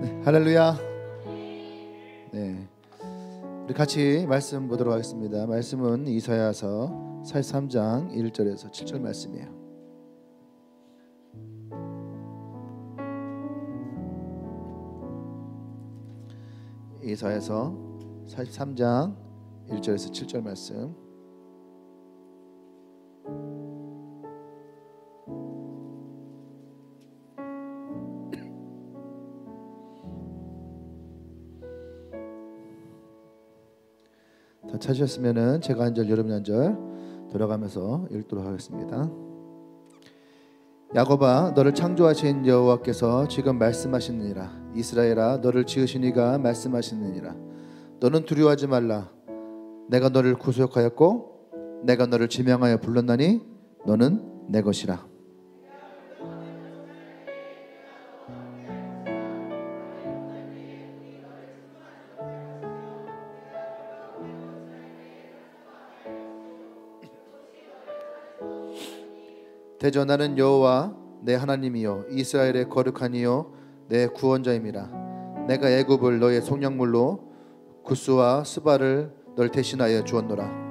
할렐루야. 네, 우리 같이 말씀 보도록 하겠습니다. 말씀은 이사야서 43장 1절에서 7절 말씀이에요. 이사야서 43장 1절에서 7절 말씀. 다 찾으셨으면은 제가 한 절 여러분 한 절 돌아가면서 읽도록 하겠습니다. 야곱아, 너를 창조하신 여호와께서 지금 말씀하시느니라. 이스라엘아, 너를 지으신 이가 말씀하시느니라. 너는 두려워하지 말라. 내가 너를 구속하였고 내가 너를 지명하여 불렀나니 너는 내 것이라. 대저 나는 여호와 내 하나님이요 이스라엘의 거룩한 이요 내 구원자임이라. 내가 애굽을 너의 속량물로 구스와 스바를 널 대신하여 주었노라.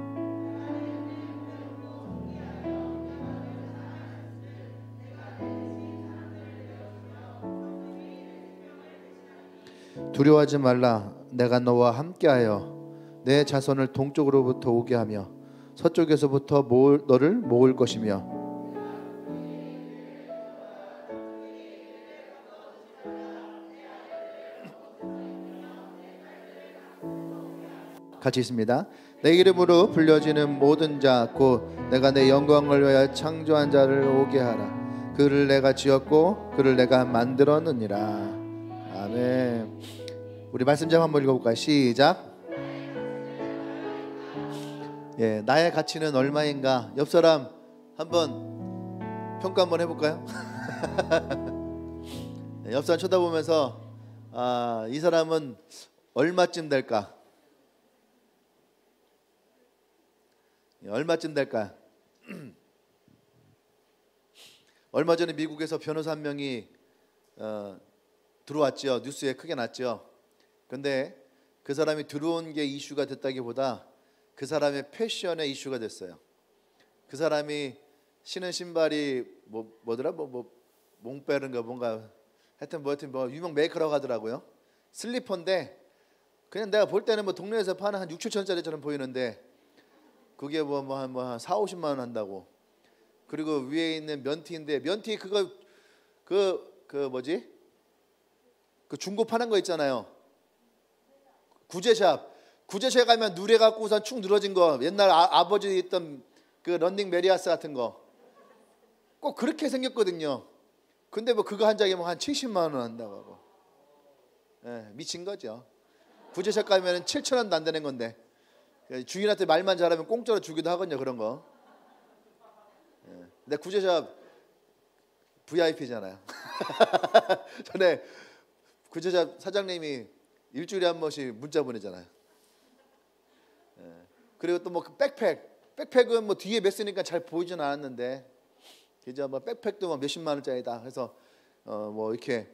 두려워하지 말라. 내가 너와 함께하여 내 자손을 동쪽으로부터 오게 하며 서쪽에서부터 너를 모을 것이며 같이 있습니다. 내 이름으로 불려지는 모든 자 곧 내가 내 영광을 위하여 창조한 자를 오게 하라. 그를 내가 지었고 그를 내가 만들었느니라. 아멘. 우리 말씀 좀 한번 읽어볼까요? 시작. 예, 나의 가치는 얼마인가? 옆 사람 한번 평가 한번 해볼까요? 옆 사람 쳐다보면서 이 사람은 얼마쯤 될까? 얼마쯤 될까? 얼마 전에 미국에서 변호사 한 명이 들어왔죠. 뉴스에 크게 났죠. 근데 그 사람이 들어온 게 이슈가 됐다기보다 그 사람의 패션에 이슈가 됐어요. 그 사람이 신은 신발이 뭐더라? 몽베른가 뭔가 하여튼 뭐 유명 메이커라고 하더라고요. 슬리퍼인데 그냥 내가 볼 때는 뭐 동네에서 파는 한 6, 7천짜리처럼 보이는데 그게 한 4, 50만 원 한다고. 그리고 위에 있는 면티인데 면티 그거 뭐지? 그 중고 파는 거 있잖아요. 구제샵 가면 누래 갖고 우선 축 늘어진 거 옛날 아버지 있던 그 런닝 메리아스 같은 거 꼭 그렇게 생겼거든요. 근데 뭐 그거 한 장에 한 70만 원 한다고 하고. 예, 미친 거죠. 구제샵 가면 7,000원도 안 되는 건데. 주인한테 말만 잘하면 공짜로 주기도 하거든요. 그런 거. 근데 구제샵 VIP잖아요. 전에 구제샵 사장님이 일주일에 한 번씩 문자 보내잖아요. 그리고 또 뭐 그 백팩은 뭐 뒤에 맸으니까 잘 보이진 않았는데 이제 뭐 백팩도 뭐 몇십만 원짜리다. 그래서 뭐 이렇게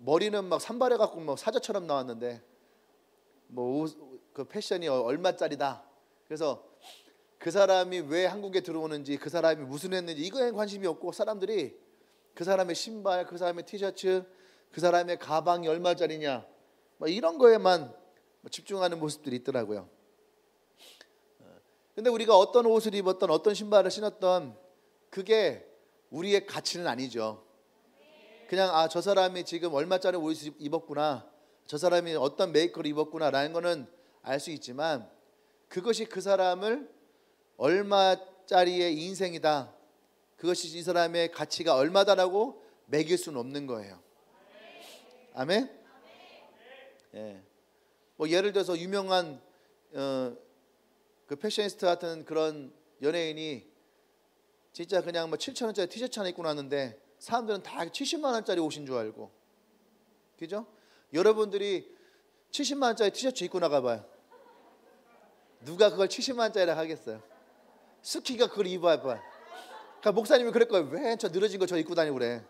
머리는 막 산발해 갖고 뭐 사자처럼 나왔는데 뭐 그 패션이 얼마짜리다. 그래서 그 사람이 왜 한국에 들어오는지, 그 사람이 무슨 했는지 이거에 관심이 없고 사람들이 그 사람의 신발, 그 사람의 티셔츠, 그 사람의 가방이 얼마짜리냐 뭐 이런 거에만 집중하는 모습들이 있더라고요. 근데 우리가 어떤 옷을 입었던 어떤 신발을 신었던 그게 우리의 가치는 아니죠. 그냥 저 사람이 지금 얼마짜리 옷을 입었구나, 저 사람이 어떤 메이커를 입었구나라는 거는 알 수 있지만 그것이 그 사람을 얼마짜리의 인생이다, 그것이 이 사람의 가치가 얼마다라고 매길 수는 없는 거예요. 아멘. 예. 뭐 예를 들어서 유명한 그 패셔니스트 같은 그런 연예인이 진짜 그냥 뭐 7,000원짜리 티셔츠 하나 입고 나왔는데 사람들은 다 70만 원짜리 옷인 줄 알고, 그죠? 여러분들이 70만 원짜리 티셔츠 입고 나가봐요. 누가 그걸 70만 원짜리라 하겠어요? 스키가 그걸 입어봐요. 그러니까 목사님이 그럴 거예요. 왜 저 늘어진 거 저 입고 다니고 그래?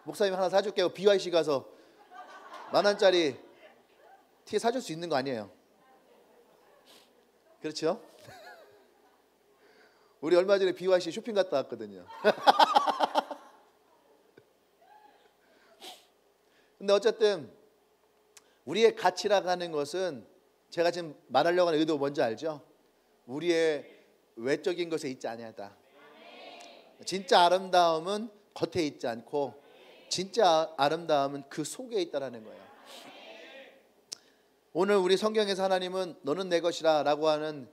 목사님 하나 사줄게요. BYC 가서 10,000원짜리 티 사줄 수 있는 거 아니에요? 그렇죠? 우리 얼마 전에 BYC 쇼핑 갔다 왔거든요. 근데 어쨌든 우리의 가치라고 하는 것은 제가 지금 말하려고 하는 의도 뭔지 알죠? 우리의 외적인 것에 있지 아니하다. 진짜 아름다움은 겉에 있지 않고 진짜 아름다움은 그 속에 있다라는 거예요. 오늘 우리 성경에서 하나님은 너는 내 것이라 라고 하는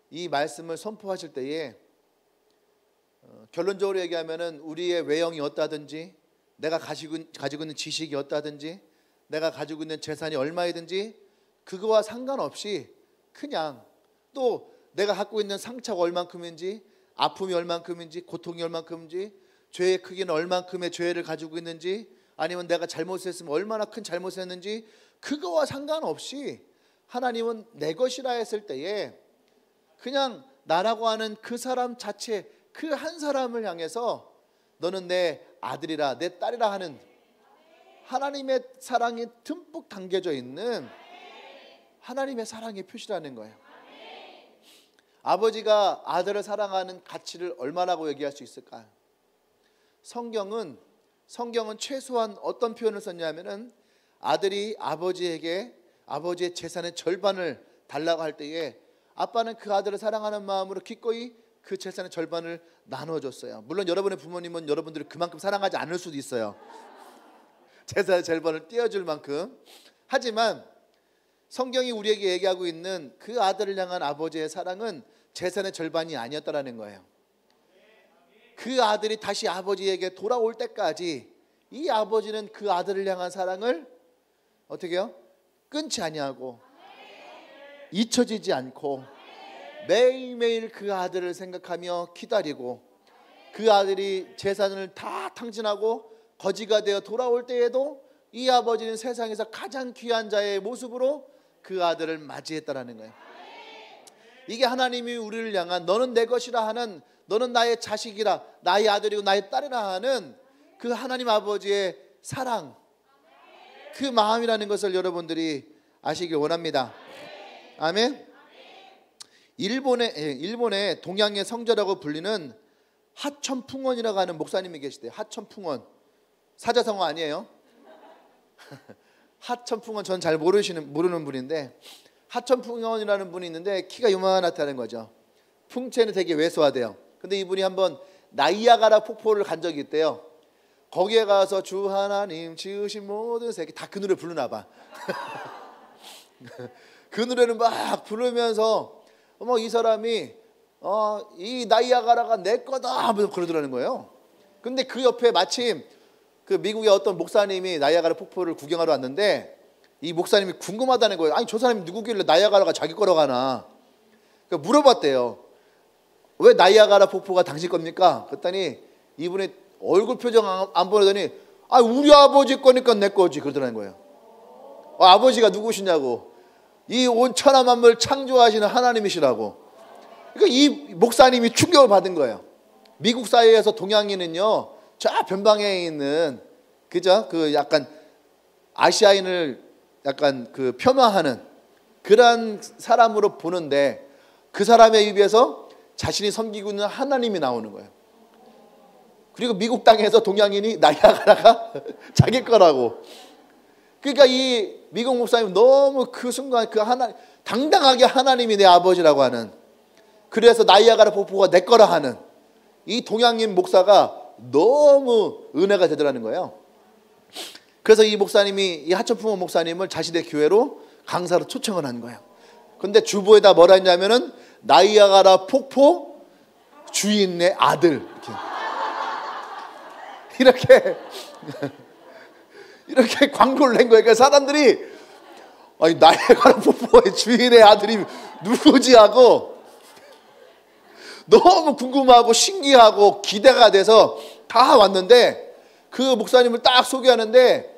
이 말씀을 선포하실 때에 결론적으로 얘기하면은 우리의 외형이 어떠하든지 내가 가지고 있는 지식이 어떠하든지 내가 가지고 있는 재산이 얼마이든지 그거와 상관없이 그냥 또 내가 갖고 있는 상처가 얼만큼인지 아픔이 얼만큼인지 고통이 얼만큼인지 죄의 크기는 얼만큼의 죄를 가지고 있는지 아니면 내가 잘못했으면 얼마나 큰 잘못을 했는지 그거와 상관없이 하나님은 내 것이라 했을 때에 그냥 나라고 하는 그 사람 자체 그 한 사람을 향해서 너는 내 아들이라 내 딸이라 하는 하나님의 사랑이 듬뿍 담겨져 있는 하나님의 사랑의 표시라는 거예요. 아버지가 아들을 사랑하는 가치를 얼마라고 얘기할 수 있을까요? 성경은 최소한 어떤 표현을 썼냐면은 아들이 아버지에게 아버지의 재산의 절반을 달라고 할 때에 아빠는 그 아들을 사랑하는 마음으로 기꺼이 그 재산의 절반을 나눠줬어요. 물론 여러분의 부모님은 여러분들을 그만큼 사랑하지 않을 수도 있어요. 재산의 절반을 떼어줄 만큼. 하지만 성경이 우리에게 얘기하고 있는 그 아들을 향한 아버지의 사랑은 재산의 절반이 아니었다라는 거예요. 그 아들이 다시 아버지에게 돌아올 때까지 이 아버지는 그 아들을 향한 사랑을 어떻게 해요? 끊지 아니하고 잊혀지지 않고 매일매일 그 아들을 생각하며 기다리고 그 아들이 재산을 다 탕진하고 거지가 되어 돌아올 때에도 이 아버지는 세상에서 가장 귀한 자의 모습으로 그 아들을 맞이했다라는 거예요. 이게 하나님이 우리를 향한 너는 내 것이라 하는 너는 나의 자식이라 나의 아들이고 나의 딸이라 하는 그 하나님 아버지의 사랑 그 마음이라는 것을 여러분들이 아시길 원합니다. 아멘. 일본의 동양의 성자라고 불리는 하천풍원이라고 하는 목사님이 계시대요. 하천풍원 사자성어 아니에요. 하천풍원 전 잘 모르는 분인데 하천풍원이라는 분이 있는데 키가 요만하다는 거죠. 풍채는 되게 왜소하대요. 근데 이분이 한번 나이아가라 폭포를 간 적이 있대요. 거기에 가서 주 하나님 지으신 모든 세계 다 그 노래 부르나 봐. 그 노래를 막 부르면서 이 사람이 이 나이아가라가 내 거다 하면서 그러더라는 거예요. 근데 그 옆에 마침 그 미국의 어떤 목사님이 나이아가라 폭포를 구경하러 왔는데 이 목사님이 궁금하다는 거예요. 아니 저 사람이 누구길래 나이아가라가 자기 거라고 하나. 그러니까 물어봤대요. 왜 나이아가라 폭포가 당신 겁니까? 그랬더니 이분이 얼굴 표정 안 보내더니 우리 아버지 거니까 내 거지 그러더라는 거예요. 아버지가 누구시냐고. 이 온 천하 만물 창조하시는 하나님이시라고. 그러니까 이 목사님이 충격을 받은 거예요. 미국 사회에서 동양인은요 저 변방에 있는 그죠? 그 약간 아시아인을 약간 그 폄하하는 그런 사람으로 보는데 그 사람의 입에서 자신이 섬기고 있는 하나님이 나오는 거예요. 그리고 미국 땅에서 동양인이 나이아가라가 자기 거라고. 그러니까 이 미국 목사님 너무 그 순간 그 하나님 당당하게 하나님이 내 아버지라고 하는 그래서 나이아가라 폭포가 내 거라 하는 이 동양인 목사가 너무 은혜가 되더라는 거예요. 그래서 이 목사님이 이 하천풍원 목사님을 자신의 교회로 강사로 초청을 한 거예요. 근데 주보에다 뭐라 했냐면은 나이아가라 폭포 주인의 아들 이렇게 광고를 낸 거예요. 그러니까 사람들이 나이아가라 폭포의 주인의 아들이 누구지 하고 너무 궁금하고 신기하고 기대가 돼서 다 왔는데 그 목사님을 딱 소개하는데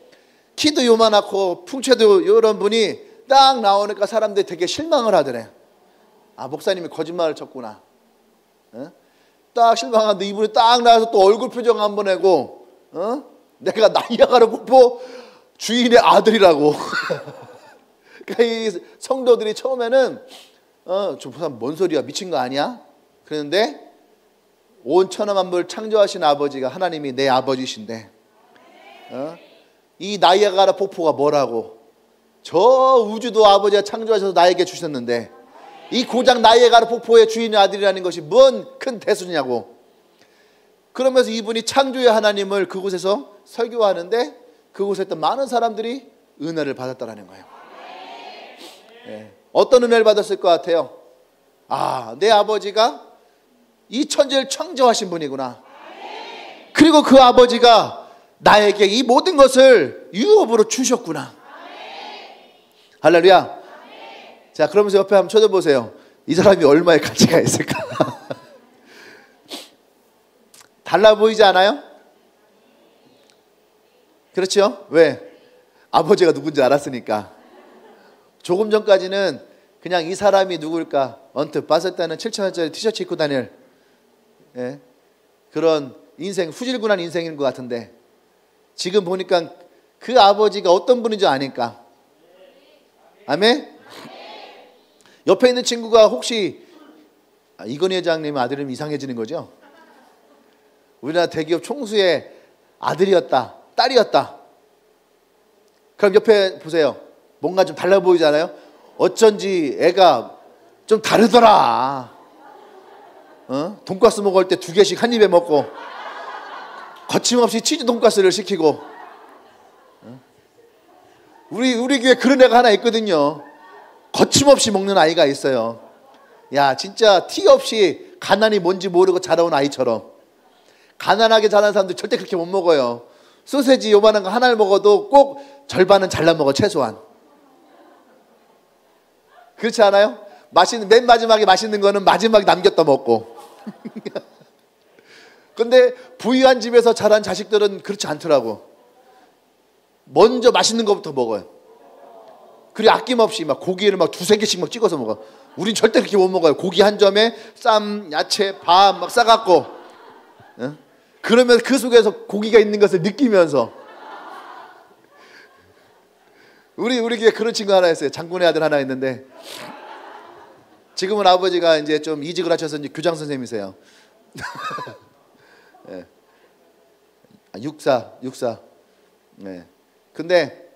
키도 요만하고 풍채도 이런 분이 딱 나오니까 사람들이 되게 실망을 하더래. 목사님이 거짓말을 쳤구나. 딱 실망하는데 이분이 딱 나와서 또 얼굴 표정 한번 내고 내가 나이아가라 폭포 주인의 아들이라고. 그러니까 이 성도들이 처음에는 뭔 소리야, 미친 거 아니야? 그랬는데 온 천하만물 창조하신 아버지가 하나님이 내 아버지신데 이 나이아가라 폭포가 뭐라고? 저 우주도 아버지가 창조하셔서 나에게 주셨는데 이 고작 나이아가라 폭포의 주인의 아들이라는 것이 뭔 큰 대수냐고. 그러면서 이분이 창조의 하나님을 그곳에서 설교하는데 그곳에 있던 많은 사람들이 은혜를 받았다라는 거예요. 네. 어떤 은혜를 받았을 것 같아요? 내 아버지가 이 천지를 창조하신 분이구나. 그리고 그 아버지가 나에게 이 모든 것을 유업으로 주셨구나. 할렐루야. 자, 그러면서 옆에 한번 쳐다보세요. 이 사람이 얼마의 가치가 있을까? 달라 보이지 않아요? 그렇죠? 왜? 아버지가 누군지 알았으니까. 조금 전까지는 그냥 이 사람이 누굴까 언뜻 봤을 때는 7,000원짜리 티셔츠 입고 다닐 그런 인생, 후질군한 인생인 것 같은데 지금 보니까 그 아버지가 어떤 분인지 아니까. 아멘? 옆에 있는 친구가 혹시 이건희 회장님 아들은 이상해지는 거죠? 우리나라 대기업 총수의 아들이었다, 딸이었다. 그럼 옆에 보세요. 뭔가 좀 달라 보이잖아요. 어쩐지 애가 좀 다르더라. 돈가스 먹을 때 2개씩 한 입에 먹고 거침없이 치즈 돈가스를 시키고. 우리 교회 그런 애가 하나 있거든요. 거침없이 먹는 아이가 있어요. 야, 진짜 티 없이 가난이 뭔지 모르고 자라온 아이처럼. 가난하게 자란 사람들 절대 그렇게 못 먹어요. 소세지 요만한 거 하나를 먹어도 꼭 절반은 잘라 먹어, 최소한. 그렇지 않아요? 맨 마지막에 맛있는 거는 마지막에 남겼다 먹고. 근데 부유한 집에서 자란 자식들은 그렇지 않더라고. 먼저 맛있는 것부터 먹어요. 그리고 아낌없이 막 고기를 막 2-3개씩 막 찍어서 먹어. 우린 절대 그렇게 못 먹어요. 고기 한 점에 쌈, 야채, 밥 막 싸갖고. 그러면 그 속에서 고기가 있는 것을 느끼면서. 우리 교회 그런 친구 하나 있어요. 장군의 아들 하나 있는데 지금은 아버지가 이제 좀 이직을 하셔서 이제 교장 선생님이세요. 네. 육사. 네. 근데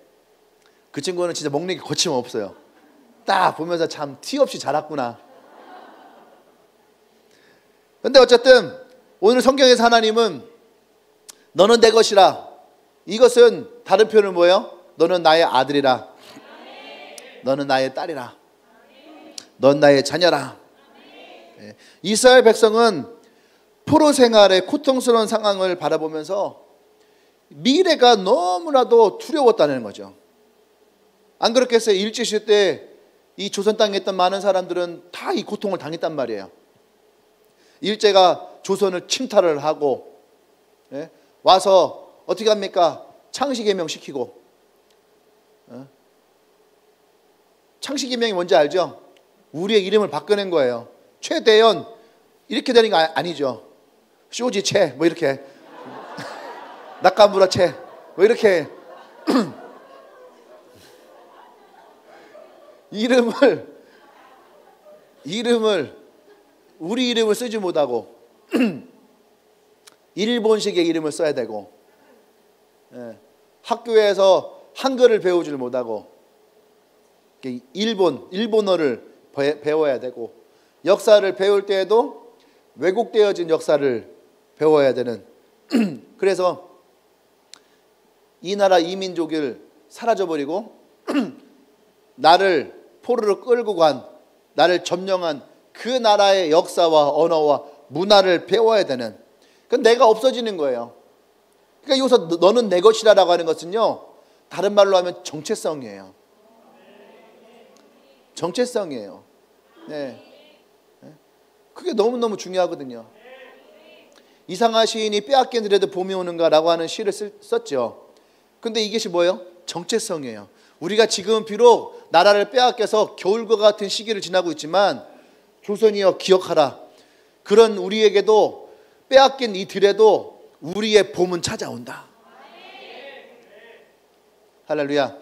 그 친구는 진짜 먹는 게 거침없어요. 딱 보면서 참 티 없이 자랐구나. 근데 어쨌든 오늘 성경에서 하나님은 너는 내 것이라. 이것은 다른 표현은 뭐예요? 너는 나의 아들이라. 너는 나의 딸이라. 넌 나의 자녀라. 이스라엘 백성은 포로 생활의 고통스러운 상황을 바라보면서 미래가 너무나도 두려웠다는 거죠. 안 그렇겠어요? 일제시대 때 이 조선 땅에 있던 많은 사람들은 다 이 고통을 당했단 말이에요. 일제가 조선을 침탈을 하고 와서 어떻게 합니까? 창씨개명 시키고. 창씨개명이 뭔지 알죠? 우리의 이름을 바꿔낸 거예요. 최대현 이렇게 되는 거 아니죠. 쇼지채 뭐 이렇게 낙가무라채 뭐 이렇게 이름을 우리 이름을 쓰지 못하고 일본식의 이름을 써야 되고, 학교에서 한글을 배우질 못하고 일본어를 배워야 되고, 역사를 배울 때에도 왜곡되어진 역사를 배워야 되는 그래서 이 나라 이민족을 사라져버리고 나를 포로로 끌고 간, 나를 점령한 그 나라의 역사와 언어와 문화를 배워야 되는, 그건 내가 없어지는 거예요. 그러니까 여기서 너는 내 것이라고 하는 것은요, 다른 말로 하면 정체성이에요. 정체성이에요. 네. 그게 너무너무 중요하거든요. 이상하 시인이 빼앗긴 들에도 봄이 오는가라고 하는 시를 썼죠. 근데 이것이 뭐예요? 정체성이에요. 우리가 지금 비록 나라를 빼앗겨서 겨울과 같은 시기를 지나고 있지만 조선이여 기억하라. 그런 우리에게도 빼앗긴 이 들에도 우리의 봄은 찾아온다. 할렐루야.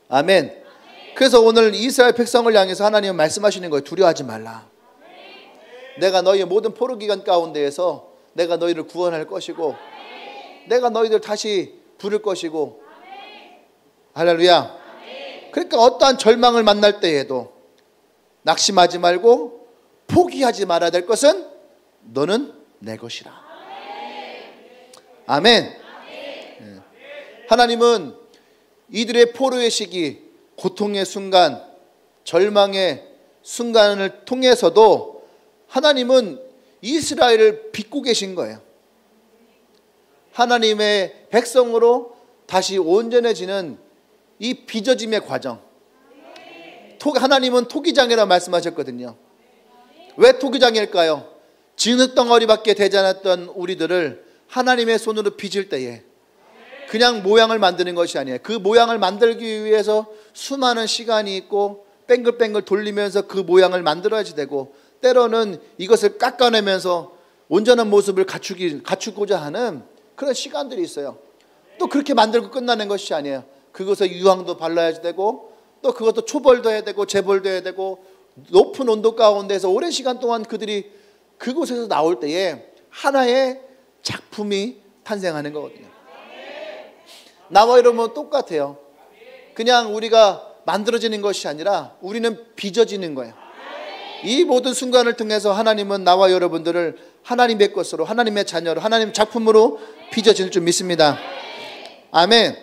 아멘. 그래서 오늘 이스라엘 백성을 향해서 하나님은 말씀하시는 거예요. 두려워하지 말라. 내가 너희의 모든 포로 기간 가운데에서 내가 너희를 구원할 것이고 내가 너희들 다시 부를 것이고 할렐루야. 그러니까 어떠한 절망을 만날 때에도 낙심하지 말고 포기하지 말아야 될 것은 너는 내 것이라. 아멘. 하나님은 이들의 포로의 시기, 고통의 순간, 절망의 순간을 통해서도 하나님은 이스라엘을 빚고 계신 거예요. 하나님의 백성으로 다시 온전해지는 이 빚어짐의 과정. 하나님은 토기장이라고 말씀하셨거든요. 왜 토기장일까요? 진흙덩어리밖에 되지 않았던 우리들을 하나님의 손으로 빚을 때에 그냥 모양을 만드는 것이 아니에요. 그 모양을 만들기 위해서 수많은 시간이 있고 뱅글뱅글 돌리면서 그 모양을 만들어야지 되고 때로는 이것을 깎아내면서 온전한 모습을 갖추고자 하는 그런 시간들이 있어요. 또 그렇게 만들고 끝나는 것이 아니에요. 그것에 유황도 발라야 되고 또 그것도 초벌도 해야 되고 재벌도 해야 되고 높은 온도 가운데서 오랜 시간 동안 그들이 그곳에서 나올 때에 하나의 작품이 탄생하는 거거든요. 나와 여러분은 똑같아요. 그냥 우리가 만들어지는 것이 아니라 우리는 빚어지는 거예요. 이 모든 순간을 통해서 하나님은 나와 여러분들을 하나님의 것으로, 하나님의 자녀로, 하나님의 작품으로 빚어질 줄 믿습니다. 아멘.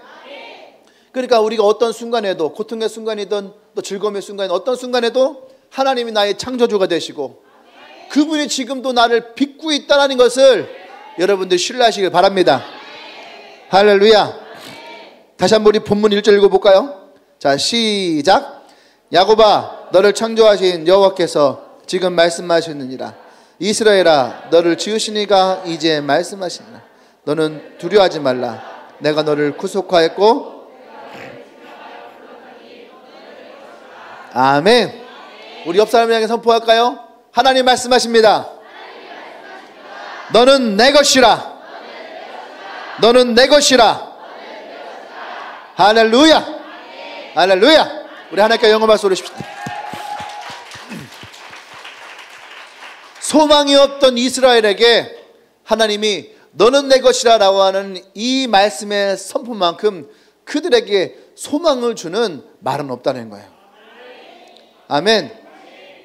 그러니까 우리가 어떤 순간에도, 고통의 순간이든 또 즐거움의 순간이든 어떤 순간에도 하나님이 나의 창조주가 되시고 그분이 지금도 나를 빚고 있다는 것을 여러분들 신뢰하시길 바랍니다. 할렐루야. 다시 한번 우리 본문 1절 읽어볼까요? 자, 시작. 야곱아, 너를 창조하신 여호와께서 지금 말씀하시느니라. 이스라엘아, 너를 지으신 이가 이제 말씀하시느니라. 너는 두려워하지 말라. 내가 너를 구속하였고. 아멘. 우리 옆 사람을 향해 선포할까요? 하나님 말씀하십니다. 너는 내 것이라. 너는 내 것이라. 할렐루야. 할렐루야. 우리 하나님께 영광 소리십시다. 소망이 없던 이스라엘에게 하나님이 너는 내 것이라 라고 하는 이 말씀의 선포만큼 그들에게 소망을 주는 말은 없다는 거예요. 아멘.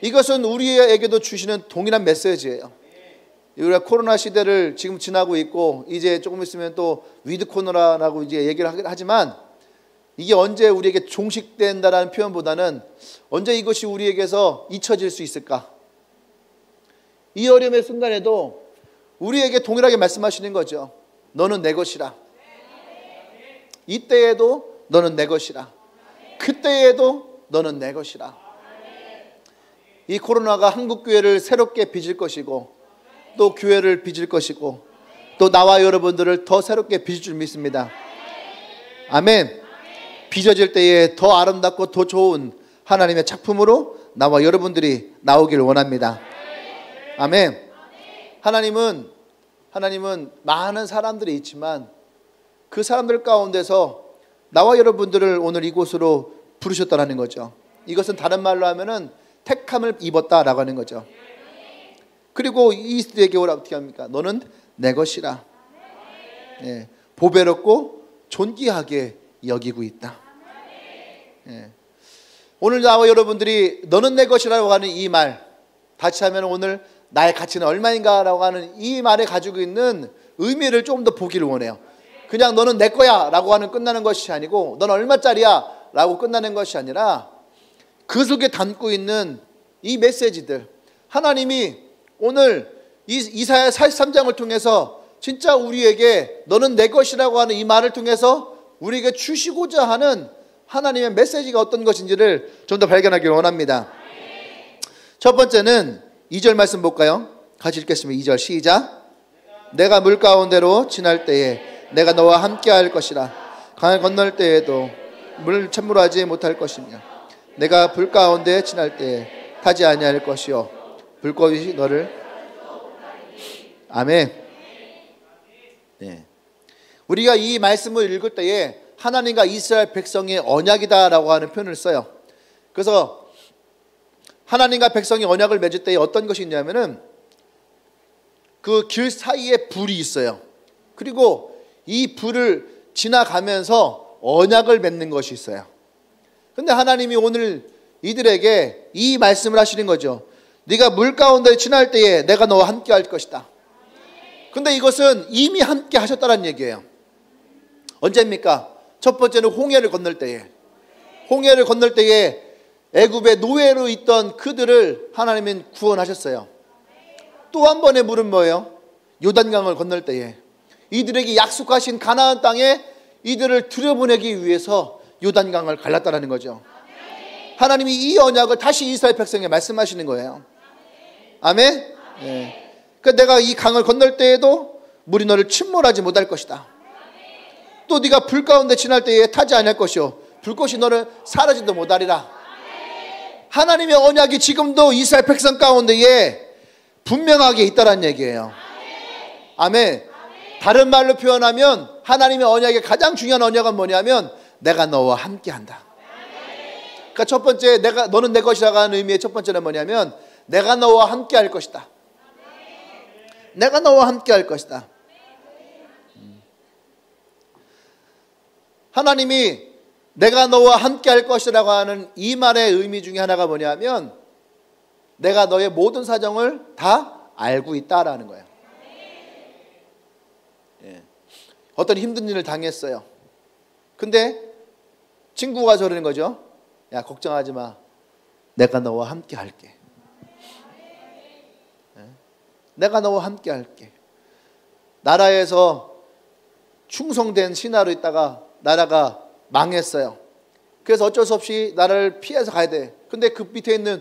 이것은 우리에게도 주시는 동일한 메시지예요. 우리가 코로나 시대를 지금 지나고 있고 이제 조금 있으면 또 위드 코로나라고 이제 얘기를 하지만 이게 언제 우리에게 종식된다라는 표현보다는 언제 이것이 우리에게서 잊혀질 수 있을까? 이 어려움의 순간에도 우리에게 동일하게 말씀하시는 거죠. 너는 내 것이라. 이때에도 너는 내 것이라. 그때에도 너는 내 것이라. 이 코로나가 한국 교회를 새롭게 빚을 것이고 또 교회를 빚을 것이고 또 나와 여러분들을 더 새롭게 빚을 줄 믿습니다. 아멘. 빚어질 때에 더 아름답고 더 좋은 하나님의 작품으로 나와 여러분들이 나오길 원합니다. 아멘. 하나님은 많은 사람들이 있지만 그 사람들 가운데서 나와 여러분들을 오늘 이곳으로 부르셨다는 거죠. 이것은 다른 말로 하면은 택함을 입었다라고 하는 거죠. 그리고 이스라엘에게 어떻게 합니까? 너는 내 것이라. 예, 보배롭고 존귀하게 여기고 있다. 예. 오늘 나와 여러분들이 너는 내 것이라고 하는 이 말, 다시 하면 오늘 나의 가치는 얼마인가 라고 하는 이 말에 가지고 있는 의미를 조금 더 보기를 원해요. 그냥 너는 내 거야 라고 하는 끝나는 것이 아니고 넌 얼마짜리야 라고 끝나는 것이 아니라 그 속에 담고 있는 이 메시지들, 하나님이 오늘 이사야 43장을 통해서 진짜 우리에게 너는 내 것이라고 하는 이 말을 통해서 우리에게 주시고자 하는 하나님의 메시지가 어떤 것인지를 좀 더 발견하길 원합니다. 첫 번째는 2절 말씀 볼까요? 같이 읽겠습니다. 2절 시작. 내가 물 가운데로 지날 때에 내가 너와 함께 할 것이라. 강을 건널 때에도 물 찬물하지 못할 것이며 내가 불 가운데 지날 때에 타지 아니할 것이요 불꽃이 너를. 아멘. 네. 우리가 이 말씀을 읽을 때에 하나님과 이스라엘 백성의 언약이다라고 하는 표현을 써요. 그래서 하나님과 백성이 언약을 맺을 때 어떤 것이 있냐면은 그 길 사이에 불이 있어요. 그리고 이 불을 지나가면서 언약을 맺는 것이 있어요. 근데 하나님이 오늘 이들에게 이 말씀을 하시는 거죠. 네가 물 가운데 지날 때에 내가 너와 함께 할 것이다. 근데 이것은 이미 함께 하셨다는 얘기예요. 언제입니까? 첫 번째는 홍해를 건널 때에, 홍해를 건널 때에 애굽의 노예로 있던 그들을 하나님은 구원하셨어요. 또 한 번의 물은 뭐예요? 요단강을 건널 때에 이들에게 약속하신 가나안 땅에 이들을 들여보내기 위해서 요단강을 갈랐다는 거죠. 하나님이 이 언약을 다시 이스라엘 백성에게 말씀하시는 거예요. 아멘? 네. 그러니까 내가 이 강을 건널 때에도 물이 너를 침몰하지 못할 것이다. 또 네가 불 가운데 지날 때에 타지 않을 것이요 불꽃이 너를 사라지도 못하리라. 하나님의 언약이 지금도 이스라엘 백성 가운데에 분명하게 있다는 얘기예요. 아멘. 다른 말로 표현하면 하나님의 언약의 가장 중요한 언약은 뭐냐면 내가 너와 함께한다. 그러니까 첫 번째 너는 내 것이라고 하는 의미의 첫 번째는 뭐냐면 내가 너와 함께할 것이다. 내가 너와 함께할 것이다. 하나님이 내가 너와 함께할 것이라고 하는 이 말의 의미 중에 하나가 뭐냐면 내가 너의 모든 사정을 다 알고 있다라는 거예요. 예. 어떤 힘든 일을 당했어요. 근데 친구가 저러는 거죠. 야, 걱정하지 마. 내가 너와 함께 할게. 예. 내가 너와 함께 할게. 나라에서 충성된 신하로 있다가 나라가 망했어요. 그래서 어쩔 수 없이 나라를 피해서 가야 돼. 근데 그 밑에 있는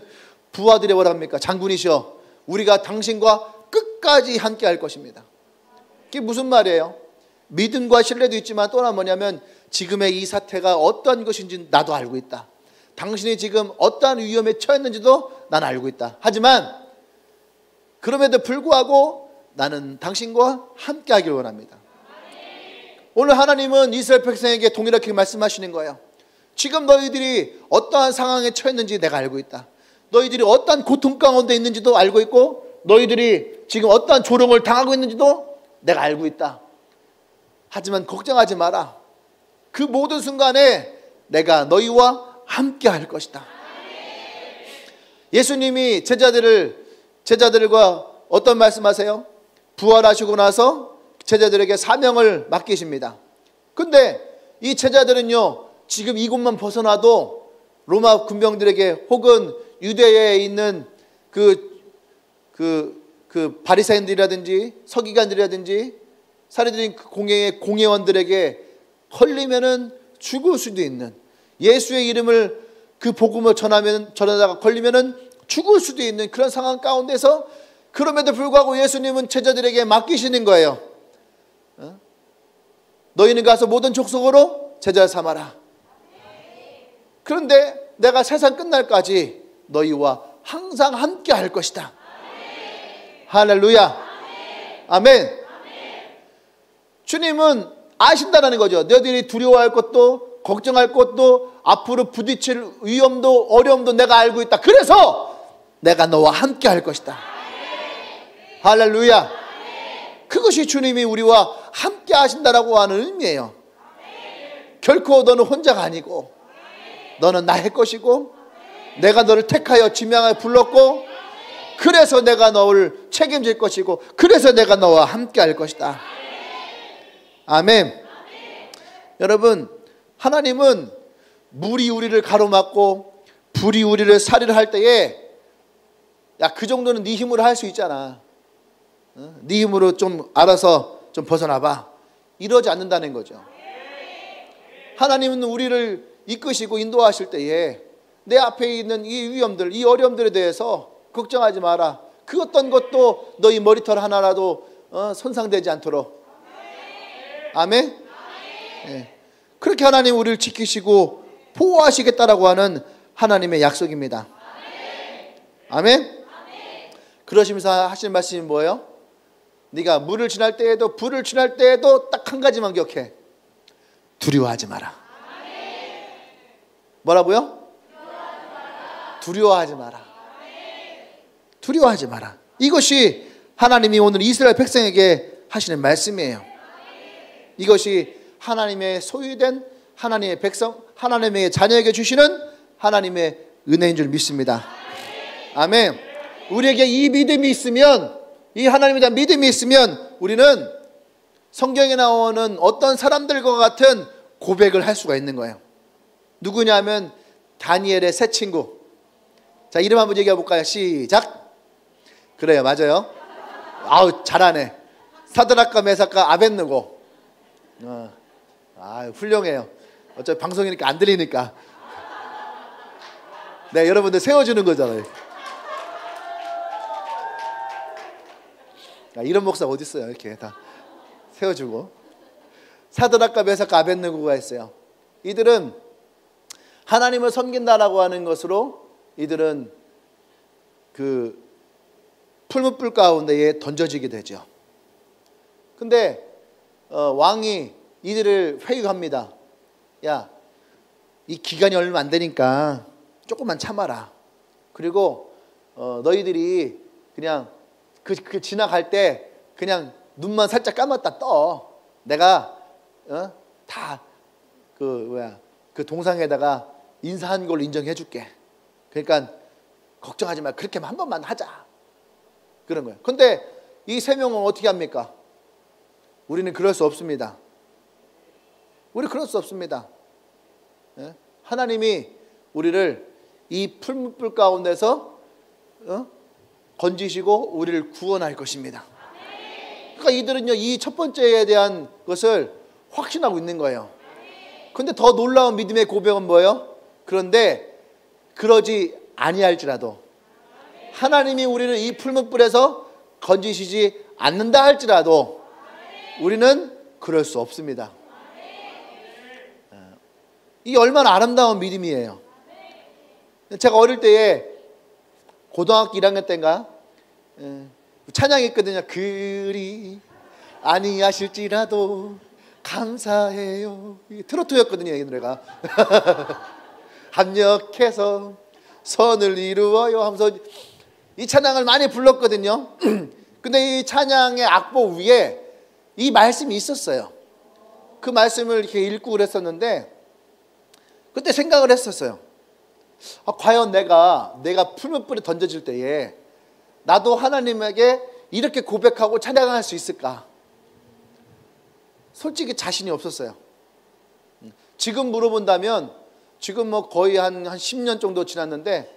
부하들이 뭐랍니까? 장군이시여, 우리가 당신과 끝까지 함께 할 것입니다. 그게 무슨 말이에요? 믿음과 신뢰도 있지만 또 하나 뭐냐면 지금의 이 사태가 어떤 것인지 나도 알고 있다. 당신이 지금 어떠한 위험에 처했는지도 난 알고 있다. 하지만 그럼에도 불구하고 나는 당신과 함께 하길 원합니다. 오늘 하나님은 이스라엘 백성에게 동일하게 말씀하시는 거예요. 지금 너희들이 어떠한 상황에 처했는지 내가 알고 있다. 너희들이 어떠한 고통 가운데 있는지도 알고 있고 너희들이 지금 어떠한 조롱을 당하고 있는지도 내가 알고 있다. 하지만 걱정하지 마라. 그 모든 순간에 내가 너희와 함께 할 것이다. 예수님이 제자들과 어떤 말씀하세요? 부활하시고 나서 제자들에게 사명을 맡기십니다. 근데 이 제자들은요, 지금 이곳만 벗어나도 로마 군병들에게 혹은 유대에 있는 바리새인들이라든지 서기관들이라든지 사례들인 공회의 공회원들에게 걸리면은 죽을 수도 있는, 예수의 이름을 그 복음을 전하다가 걸리면은 죽을 수도 있는 그런 상황 가운데서 그럼에도 불구하고 예수님은 제자들에게 맡기시는 거예요. 너희는 가서 모든 족속으로 제자를 삼아라. 그런데 내가 세상 끝날까지 너희와 항상 함께 할 것이다. 할렐루야. 아멘. 주님은 아신다는 거죠. 너희들이 두려워할 것도 걱정할 것도 앞으로 부딪힐 위험도 어려움도 내가 알고 있다. 그래서 내가 너와 함께 할 것이다. 할렐루야. 그것이 주님이 우리와 함께 하신다라고 하는 의미예요. 결코 너는 혼자가 아니고 너는 나의 것이고 내가 너를 택하여 지명하여 불렀고 그래서 내가 너를 책임질 것이고 그래서 내가 너와 함께 할 것이다. 아멘. 여러분, 하나님은 물이 우리를 가로막고 불이 우리를 살이를 할 때에 야, 그 정도는 네 힘으로 할 수 있잖아. 네 힘으로 좀 알아서 좀 벗어나봐. 이러지 않는다는 거죠. 하나님은 우리를 이끄시고 인도하실 때에 내 앞에 있는 이 위험들, 이 어려움들에 대해서 걱정하지 마라. 그 어떤 것도 너희 머리털 하나라도 손상되지 않도록. 아멘. 네. 그렇게 하나님 우리를 지키시고 보호하시겠다라고 하는 하나님의 약속입니다. 아멘. 그러시면서 하시는 말씀이 뭐예요? 네가 물을 지날 때에도 불을 지날 때에도 딱 한 가지만 기억해. 두려워하지 마라. 뭐라고요? 두려워하지 마라. 두려워하지 마라. 이것이 하나님이 오늘 이스라엘 백성에게 하시는 말씀이에요. 이것이 하나님의 소유된 하나님의 백성, 하나님의 자녀에게 주시는 하나님의 은혜인 줄 믿습니다. 아멘. 우리에게 이 믿음이 있으면, 이 하나님에 대한 믿음이 있으면 우리는 성경에 나오는 어떤 사람들과 같은 고백을 할 수가 있는 거예요. 누구냐면 다니엘의 새 친구. 자, 이름 한번 얘기해 볼까요? 시작. 그래요, 맞아요. 아우, 잘하네. 사드락과 메삭과 아벳느고. 훌륭해요. 어차피 방송이니까 안 들리니까. 네, 여러분들 세워주는 거잖아요. 이런 목사 어디 있어요? 이렇게 다 세워주고. 사드락과 메삭과 아벳느고가 있어요. 이들은 하나님을 섬긴다라고 하는 것으로 이들은 그 풀무불 가운데에 던져지게 되죠. 근데 왕이 이들을 회유합니다. 야, 이 기간이 얼마 안 되니까 조금만 참아라. 그리고 너희들이 그냥 그 지나갈 때 그냥 눈만 살짝 감았다 떠. 내가 다 그 동상에다가 인사한 걸로 인정해 줄게. 그러니까 걱정하지 마. 그렇게만 한 번만 하자. 그런 거예요. 근데 이 세 명은 어떻게 합니까? 우리는 그럴 수 없습니다. 우리 그럴 수 없습니다. 하나님이 우리를 이 풀무불 가운데서 건지시고 우리를 구원할 것입니다. 그러니까 이들은요, 이 첫 번째에 대한 것을 확신하고 있는 거예요. 근데 더 놀라운 믿음의 고백은 뭐예요? 그런데 그러지 아니할지라도, 하나님이 우리를 이 풀무불에서 건지시지 않는다 할지라도 우리는 그럴 수 없습니다. 이게 얼마나 아름다운 믿음이에요. 제가 어릴 때에 고등학교 1학년 때인가 찬양이 있거든요. 그리 아니하실지라도 감사해요. 이게 트로트였거든요, 이 노래가. 합력해서 선을 이루어요 하면서 이 찬양을 많이 불렀거든요. 근데 이 찬양의 악보 위에 이 말씀이 있었어요. 그 말씀을 이렇게 읽고 그랬었는데 그때 생각을 했었어요. 과연 내가 풀무불에 던져질 때에 나도 하나님에게 이렇게 고백하고 찬양할 수 있을까? 솔직히 자신이 없었어요. 지금 물어본다면 지금 뭐 거의 한 10년 정도 지났는데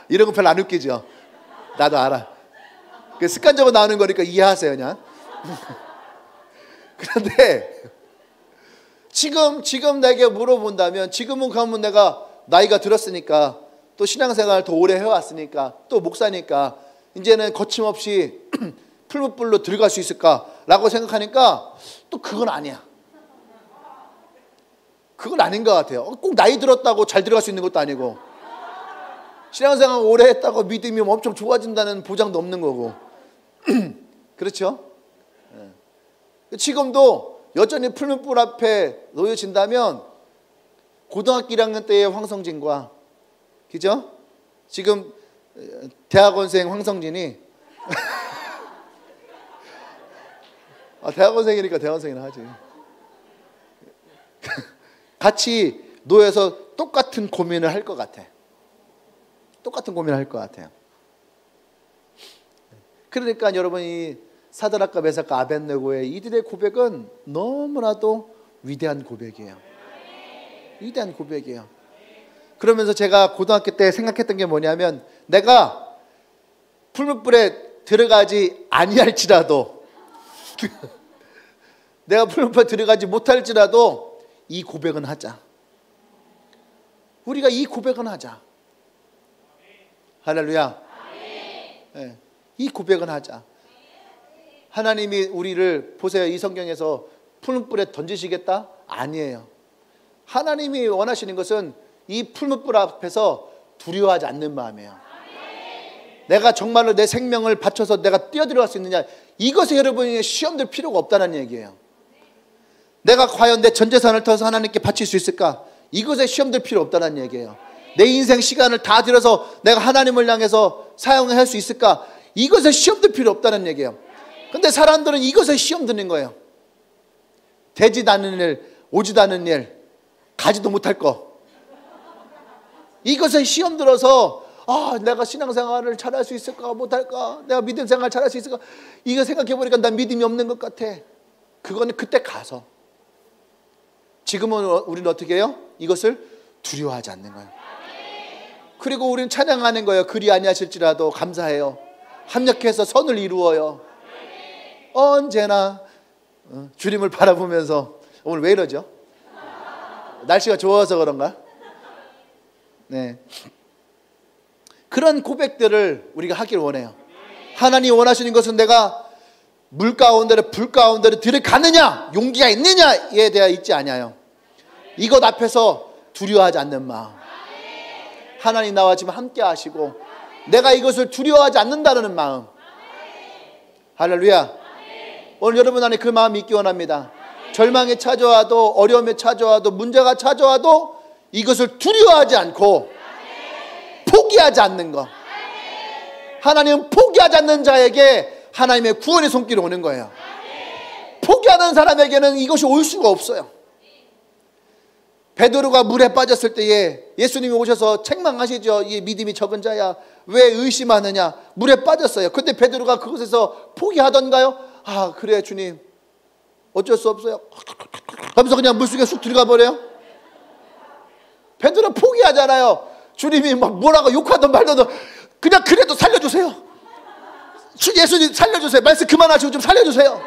이런 거 별로 안 웃기죠? 나도 알아. 습관적으로 나오는 거니까 이해하세요, 그냥. 그런데 지금 내게 물어본다면, 지금은 가면 내가 나이가 들었으니까, 또 신앙생활을 더 오래 해왔으니까, 또 목사니까 이제는 거침없이 풀무불로 들어갈 수 있을까라고 생각하니까 또 그건 아니야. 그건 아닌 것 같아요. 꼭 나이 들었다고 잘 들어갈 수 있는 것도 아니고, 신앙생활 오래 했다고 믿음이 엄청 좋아진다는 보장도 없는 거고. 그렇죠? 지금도 여전히 풀무불 앞에 놓여진다면 고등학교 1학년 때의 황성진과, 그죠? 지금 대학원생 황성진이 대학원생이니까 대학원생이나 하지. 같이 놓여서 똑같은 고민을 할 것 같아. 똑같은 고민을 할 것 같아요. 그러니까 여러분, 이 사드락과 메삭과 아벳느고의 이들의 고백은 너무나도 위대한 고백이에요. 위대한 고백이에요. 그러면서 제가 고등학교 때 생각했던 게 뭐냐면, 내가 풀무불에 들어가지 아니할지라도 내가 풀무불에 들어가지 못할지라도 이 고백은 하자. 우리가 이 고백은 하자. 할렐루야. 네, 이 고백은 하자. 하나님이 우리를 보세요. 이 성경에서 풀무불에 던지시겠다? 아니에요. 하나님이 원하시는 것은 이 풀무불 앞에서 두려워하지 않는 마음이에요. 내가 정말로 내 생명을 바쳐서 내가 뛰어들어갈 수 있느냐, 이것에 여러분이 시험될 필요가 없다는 얘기예요. 내가 과연 내 전 재산을 터서 하나님께 바칠 수 있을까? 이것에 시험될 필요 없다는 얘기예요. 내 인생 시간을 다 들여서 내가 하나님을 향해서 사용할 수 있을까? 이것에 시험될 필요 없다는 얘기예요. 근데 사람들은 이것에 시험 드는 거예요. 되지도 않는 일, 오지도 않는 일, 가지도 못할 거. 이것에 시험 들어서 내가 신앙생활을 잘할 수 있을까 못할까, 내가 믿음 생활 잘할 수 있을까, 이거 생각해보니까 난 믿음이 없는 것 같아. 그거는 그때 가서. 지금은 우리는 어떻게 해요? 이것을 두려워하지 않는 거예요. 그리고 우리는 찬양하는 거예요. 그리 아니하실지라도 감사해요. 합력해서 선을 이루어요. 언제나 주님을 바라보면서. 오늘 왜 이러죠? 날씨가 좋아서 그런가? 네. 그런 고백들을 우리가 하길 원해요. 하나님 원하시는 것은 내가 물 가운데를 불 가운데를 들어가느냐, 용기가 있느냐에 대해 있지 않아요. 이것 앞에서 두려워하지 않는 마음. 하나님 나와 지금 함께 하시고 내가 이것을 두려워하지 않는다는 마음. 할렐루야. 오늘 여러분 안에 그 마음이 있기 원합니다. 절망이 찾아와도, 어려움이 찾아와도, 문제가 찾아와도 이것을 두려워하지 않고 포기하지 않는 것. 하나님은 포기하지 않는 자에게 하나님의 구원의 손길이 오는 거예요. 포기하는 사람에게는 이것이 올 수가 없어요. 베드로가 물에 빠졌을 때에 예수님이 오셔서 책망하시죠. 이 믿음이 적은 자야, 왜 의심하느냐. 물에 빠졌어요. 근데 베드로가 그곳에서 포기하던가요? 그래 주님, 어쩔 수 없어요 하면서 그냥 물속에 쑥 들어가 버려요. 베드로 포기하잖아요. 주님이 막 뭐라고 욕하든 말든 그냥 그래도 살려주세요. 예수님 살려주세요. 말씀 그만하시고 좀 살려주세요.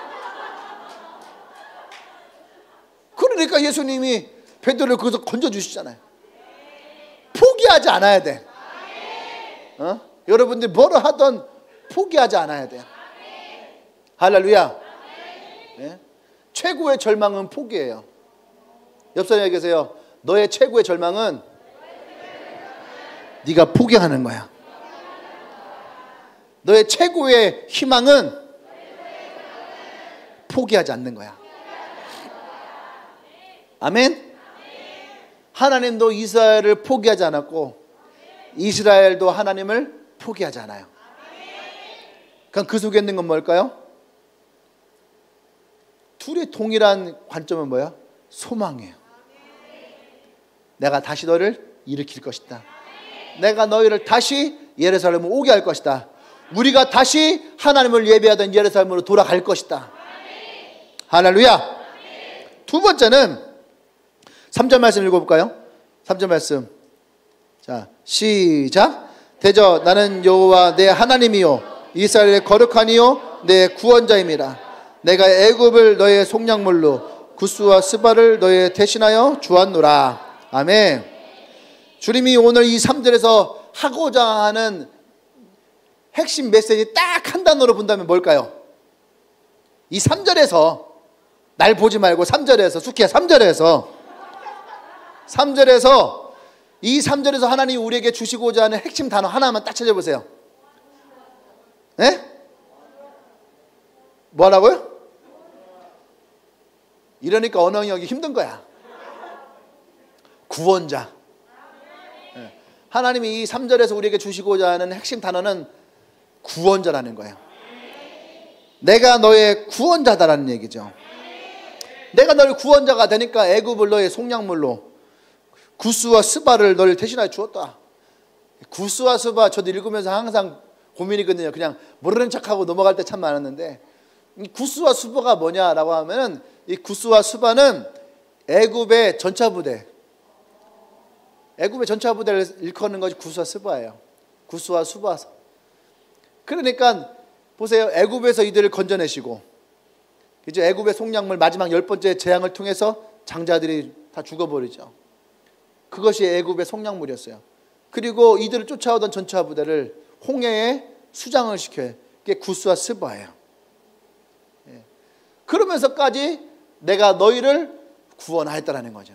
그러니까 예수님이 베드로를 거기서 건져주시잖아요. 포기하지 않아야 돼. 여러분들이 뭐를 하든 포기하지 않아야 돼요. 할렐루야. 네? 최고의 절망은 포기예요. 옆 사람에 계세요. 너의 최고의 절망은 네가 포기하는 거야. 너의 최고의 희망은 포기하지 않는 거야. 아멘. 하나님도 이스라엘을 포기하지 않았고 이스라엘도 하나님을 포기하지 않아요. 그럼 그 속에 있는 건 뭘까요? 둘의 동일한 관점은 뭐야? 소망이에요. 내가 다시 너를 일으킬 것이다. 내가 너희를 다시 예루살렘으로 오게 할 것이다. 우리가 다시 하나님을 예배하던 예루살렘으로 돌아갈 것이다. 할렐루야. 두 번째는 3절 말씀 읽어볼까요? 3절 말씀. 자, 시작. 대저 나는 여호와 내 하나님이요 이스라엘의 거룩하니요 내 구원자임이라. 내가 애굽을 너의 속량물로 구스와 스바를 너의 대신하여 주었노라. 아멘. 주님이 오늘 이 3절에서 하고자 하는 핵심 메시지 딱 한 단어로 본다면 뭘까요? 이 3절에서 날 보지 말고 3절에서 숙희야 3절에서 이 3절에서 하나님이 우리에게 주시고자 하는 핵심 단어 하나만 딱 찾아보세요. 네? 뭐라고요? 이러니까 언어영역이 힘든 거야. 구원자. 하나님이 이 3절에서 우리에게 주시고자 하는 핵심 단어는 구원자라는 거예요. 내가 너의 구원자다라는 얘기죠. 내가 너의 구원자가 되니까 애굽을 너의 속량물로 구스와 스바를 너를 대신하여 주었다. 구스와 스바 저도 읽으면서 항상 고민이거든요. 그냥 모르는 척하고 넘어갈 때 참 많았는데 이 구스와 스바가 뭐냐라고 하면은 이 구스와 스바는 애굽의 전차부대, 애굽의 전차부대를 일컫는 것이 구스와 스바예요. 구스와 스바. 그러니까 보세요. 애굽에서 이들을 건져내시고 이제 애굽의 속량물 마지막 10번째 재앙을 통해서 장자들이 다 죽어버리죠. 그것이 애굽의 속량물이었어요. 그리고 이들을 쫓아오던 전차부대를 홍해에 수장을 시켜요. 그게 구스와 스바예요. 그러면서까지 내가 너희를 구원하였다라는 거죠.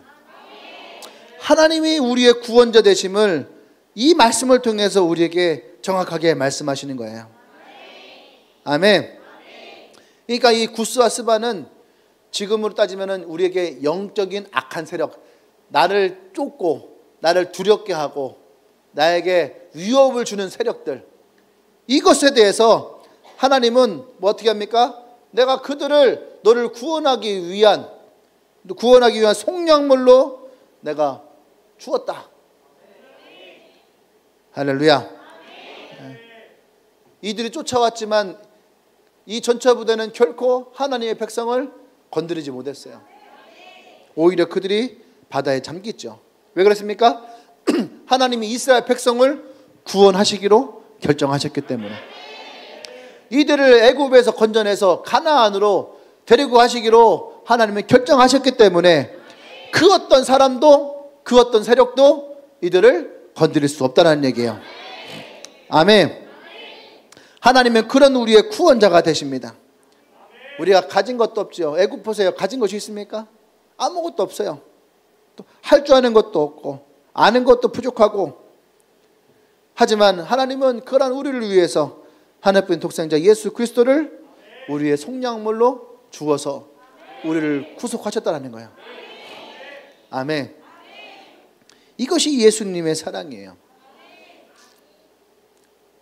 하나님이 우리의 구원자 되심을 이 말씀을 통해서 우리에게 정확하게 말씀하시는 거예요. 아멘. 그러니까 이 구스와 스바는 지금으로 따지면은 우리에게 영적인 악한 세력, 나를 쫓고 나를 두렵게 하고 나에게 위협을 주는 세력들, 이것에 대해서 하나님은 뭐 어떻게 합니까? 내가 그들을 너를 구원하기 위한 속량물로 내가 주었다. 할렐루야. 이들이 쫓아왔지만 이 전차 부대는 결코 하나님의 백성을 건드리지 못했어요. 오히려 그들이 바다에 잠겼죠. 왜 그랬습니까? 하나님이 이스라엘 백성을 구원하시기로 결정하셨기 때문에. 이들을 애굽에서 건져내서 가나안으로 데리고 가시기로 하나님이 결정하셨기 때문에 그 어떤 사람도 그 어떤 세력도 이들을 건드릴 수 없다는 얘기예요. 아멘. 하나님은 그런 우리의 구원자가 되십니다. 우리가 가진 것도 없죠. 애굽 보세요. 가진 것이 있습니까? 아무것도 없어요. 또 할 줄 아는 것도 없고 아는 것도 부족하고, 하지만 하나님은 그런 우리를 위해서 하나뿐인 독생자 예수 그리스도를 우리의 속량물로 주어서 우리를 구속하셨다는 거예요. 아멘. 이것이 예수님의 사랑이에요.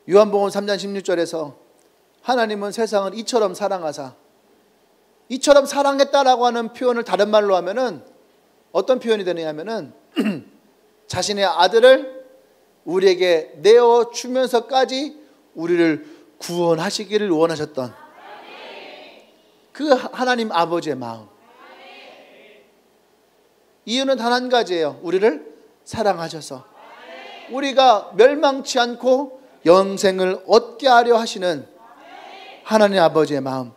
요한복음 3장 16절에서 하나님은 세상을 이처럼 사랑하사, 이처럼 사랑했다라고 하는 표현을 다른 말로 하면은 어떤 표현이 되느냐면은 자신의 아들을 우리에게 내어 주면서까지 우리를 구원하시기를 원하셨던 그 하나님 아버지의 마음. 이유는 단 한 가지예요. 우리를 사랑하셔서 우리가 멸망치 않고 영생을 얻게 하려 하시는 하나님 아버지의 마음.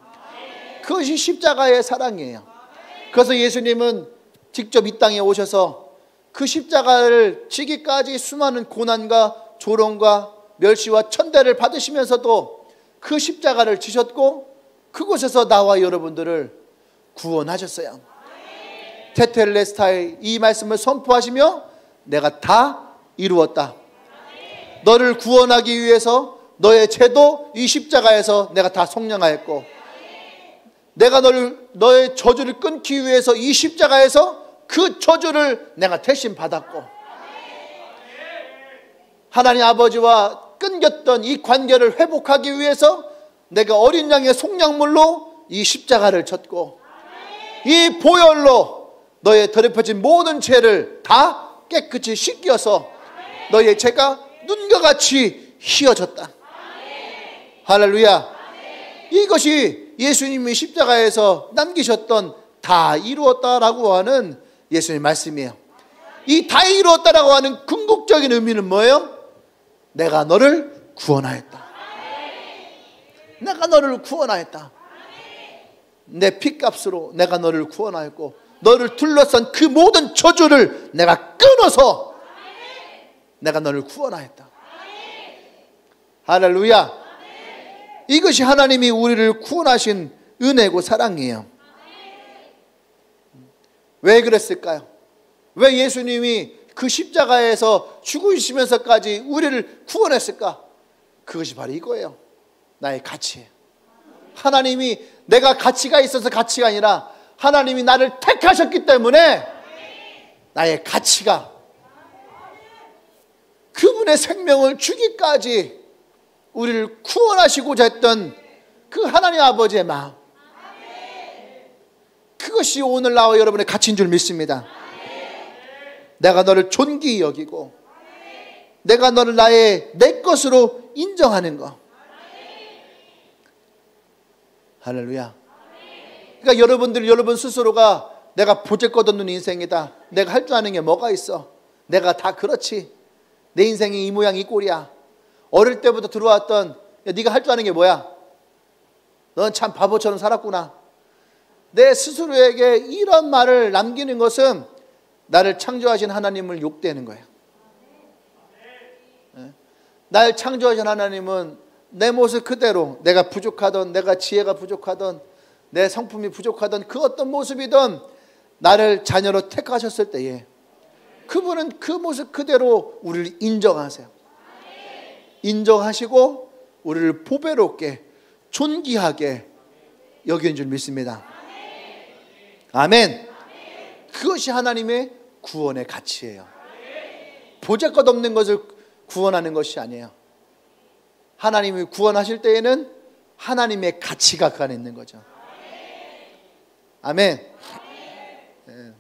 그것이 십자가의 사랑이에요. 그래서 예수님은 직접 이 땅에 오셔서 그 십자가를 지기까지 수많은 고난과 조롱과 멸시와 천대를 받으시면서도 그 십자가를 지셨고 그곳에서 나와 여러분들을 구원하셨어요. 테텔레스타이 이 말씀을 선포하시며 내가 다 이루었다. 너를 구원하기 위해서 너의 죄도 이 십자가에서 내가 다 속량하였고, 내가 너의 저주를 끊기 위해서 이 십자가에서 그 저주를 내가 대신 받았고, 하나님 아버지와 끊겼던 이 관계를 회복하기 위해서 내가 어린 양의 속량물로 이 십자가를 졌고, 이 보혈로 너의 더럽혀진 모든 죄를 다 깨끗이 씻겨서 너의 죄가 눈과 같이 휘어졌다. 할렐루야. 이것이 예수님이 십자가에서 남기셨던 다 이루었다라고 하는 예수님의 말씀이에요. 이 다 이루었다라고 하는 궁극적인 의미는 뭐예요? 내가 너를 구원하였다. 내가 너를 구원하였다. 내 피값으로 내가 너를 구원하였고, 너를 둘러싼 그 모든 저주를 내가 끊어서 내가 너를 구원하였다. 할렐루야. 이것이 하나님이 우리를 구원하신 은혜고 사랑이에요. 왜 그랬을까요? 왜 예수님이 그 십자가에서 죽으시면서까지 우리를 구원했을까? 그것이 바로 이거예요. 나의 가치예요. 하나님이 내가 가치가 있어서 가치가 아니라 하나님이 나를 택하셨기 때문에 나의 가치가, 그분의 생명을 주기까지 우리를 구원하시고자 했던 그 하나님 아버지의 마음, 그것이 오늘 나와 여러분의 가치인 줄 믿습니다. 내가 너를 존귀히 여기고 내가 너를 내 것으로 인정하는 것. 할렐루야. 그러니까 여러분 스스로가 내가 보잘것없는 인생이다, 내가 할 줄 아는 게 뭐가 있어, 내가 다 그렇지, 내 인생이 이 모양 이 꼴이야, 어릴 때부터 들어왔던 네가 할 줄 아는 게 뭐야, 넌 참 바보처럼 살았구나, 내 스스로에게 이런 말을 남기는 것은 나를 창조하신 하나님을 욕되는 거예요. 날 창조하신 하나님은 내 모습 그대로, 내가 부족하던, 내가 지혜가 부족하던, 내 성품이 부족하던 그 어떤 모습이든 나를 자녀로 택하셨을 때에 그분은 그 모습 그대로 우리를 인정하세요. 인정하시고 우리를 보배롭게 존귀하게 여기는 줄 믿습니다. 아멘. 그것이 하나님의 구원의 가치예요. 보잘것 없는 것을 구원하는 것이 아니에요. 하나님이 구원하실 때에는 하나님의 가치가 그 안에 있는 거죠. 아멘. 네.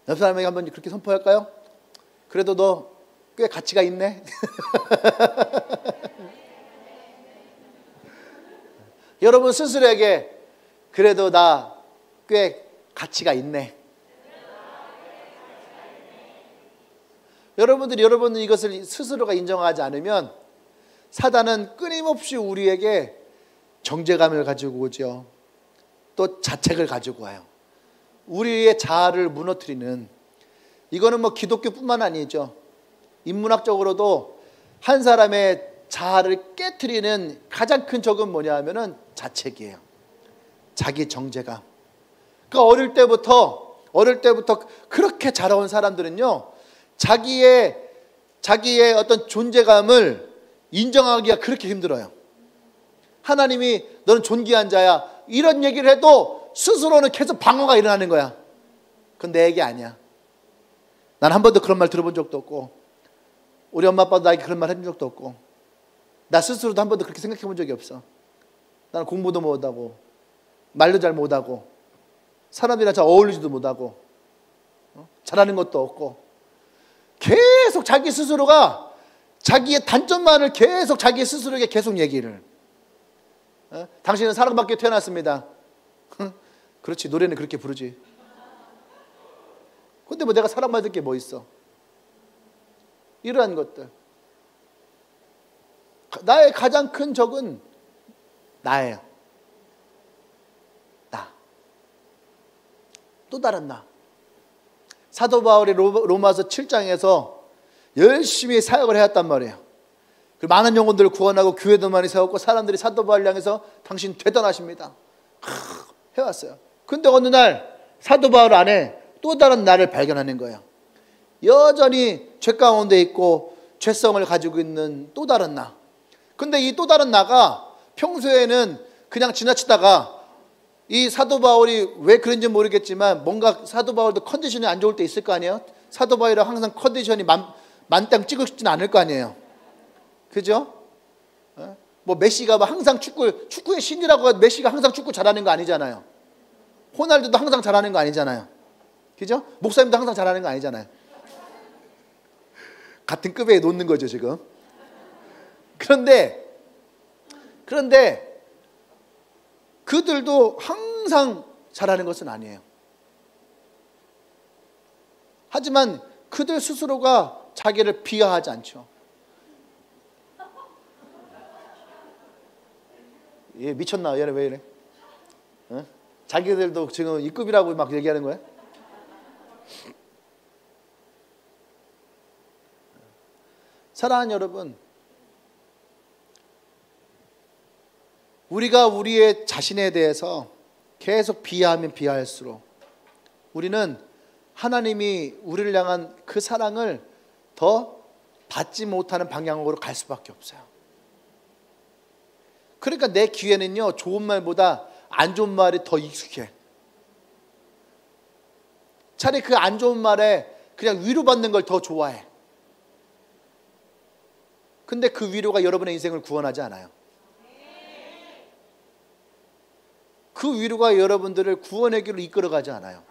옆 사람에게 한번 그렇게 선포할까요? 그래도 너 꽤 가치가 있네. 여러분 스스로에게 그래도 나 꽤 가치가 있네. 여러분은 이것을 스스로가 인정하지 않으면 사단은 끊임없이 우리에게 정죄감을 가지고 오죠. 또 자책을 가지고 와요. 우리의 자아를 무너뜨리는, 이거는 뭐 기독교뿐만 아니죠. 인문학적으로도 한 사람의 자아를 깨트리는 가장 큰 적은 뭐냐 하면은 자책이에요. 자기 정죄감. 그러니까 어릴 때부터 그렇게 자라온 사람들은요, 자기의 어떤 존재감을 인정하기가 그렇게 힘들어요. 하나님이 너는 존귀한 자야, 이런 얘기를 해도 스스로는 계속 방어가 일어나는 거야. 그건 내 얘기 아니야. 난 한 번도 그런 말 들어본 적도 없고, 우리 엄마 아빠도 나에게 그런 말 해준 적도 없고, 나 스스로도 한 번도 그렇게 생각해 본 적이 없어. 나는 공부도 못하고 말도 잘 못하고 사람들이랑 잘 어울리지도 못하고 잘하는 것도 없고, 계속 자기 스스로가 자기의 단점만을 계속 자기 스스로에게 계속 얘기를. 당신은 사랑받게 태어났습니다. 그렇지, 노래는 그렇게 부르지. 근데 뭐 내가 사랑받을 게 뭐 있어? 이러한 것들. 나의 가장 큰 적은 나예요. 나. 또 다른 나. 사도 바울이 로마서 7장에서 열심히 사역을 해왔단 말이에요. 많은 영혼들을 구원하고 교회도 많이 세웠고, 사람들이 사도 바울을 향해서 당신 대단하십니다 해왔어요. 근데 어느 날 사도 바울 안에 또 다른 나를 발견하는 거예요. 여전히 죄 가운데 있고 죄성을 가지고 있는 또 다른 나. 근데 이 또 다른 나가 평소에는 그냥 지나치다가, 이 사도 바울이 왜 그런지 모르겠지만 뭔가 사도 바울도 컨디션이 안 좋을 때 있을 거 아니에요. 사도 바울이 항상 컨디션이 만땅 찍고 싶지는 않을 거 아니에요. 그죠? 뭐 메시가 항상 축구의 신이라고 메시가 항상 축구 잘하는 거 아니잖아요. 호날두도 항상 잘하는 거 아니잖아요. 그죠? 목사님도 항상 잘하는 거 아니잖아요. 같은 급에 놓는 거죠 지금. 그런데 그들도 항상 잘하는 것은 아니에요. 하지만 그들 스스로가 자기를 비하하지 않죠. 얘 미쳤나? 얘네 왜 이래? 어? 자기들도 지금 이 급이라고 막 얘기하는 거야? 사랑하는 여러분, 우리가 우리의 자신에 대해서 계속 비하하면 비하할수록 우리는 하나님이 우리를 향한 그 사랑을 더 받지 못하는 방향으로 갈 수밖에 없어요. 그러니까 내 귀에는요, 좋은 말보다 안 좋은 말이 더 익숙해. 차라리 그 안 좋은 말에 그냥 위로받는 걸 더 좋아해. 근데 그 위로가 여러분의 인생을 구원하지 않아요. 그 위로가 여러분들을 구원의 길로 이끌어가지 않아요.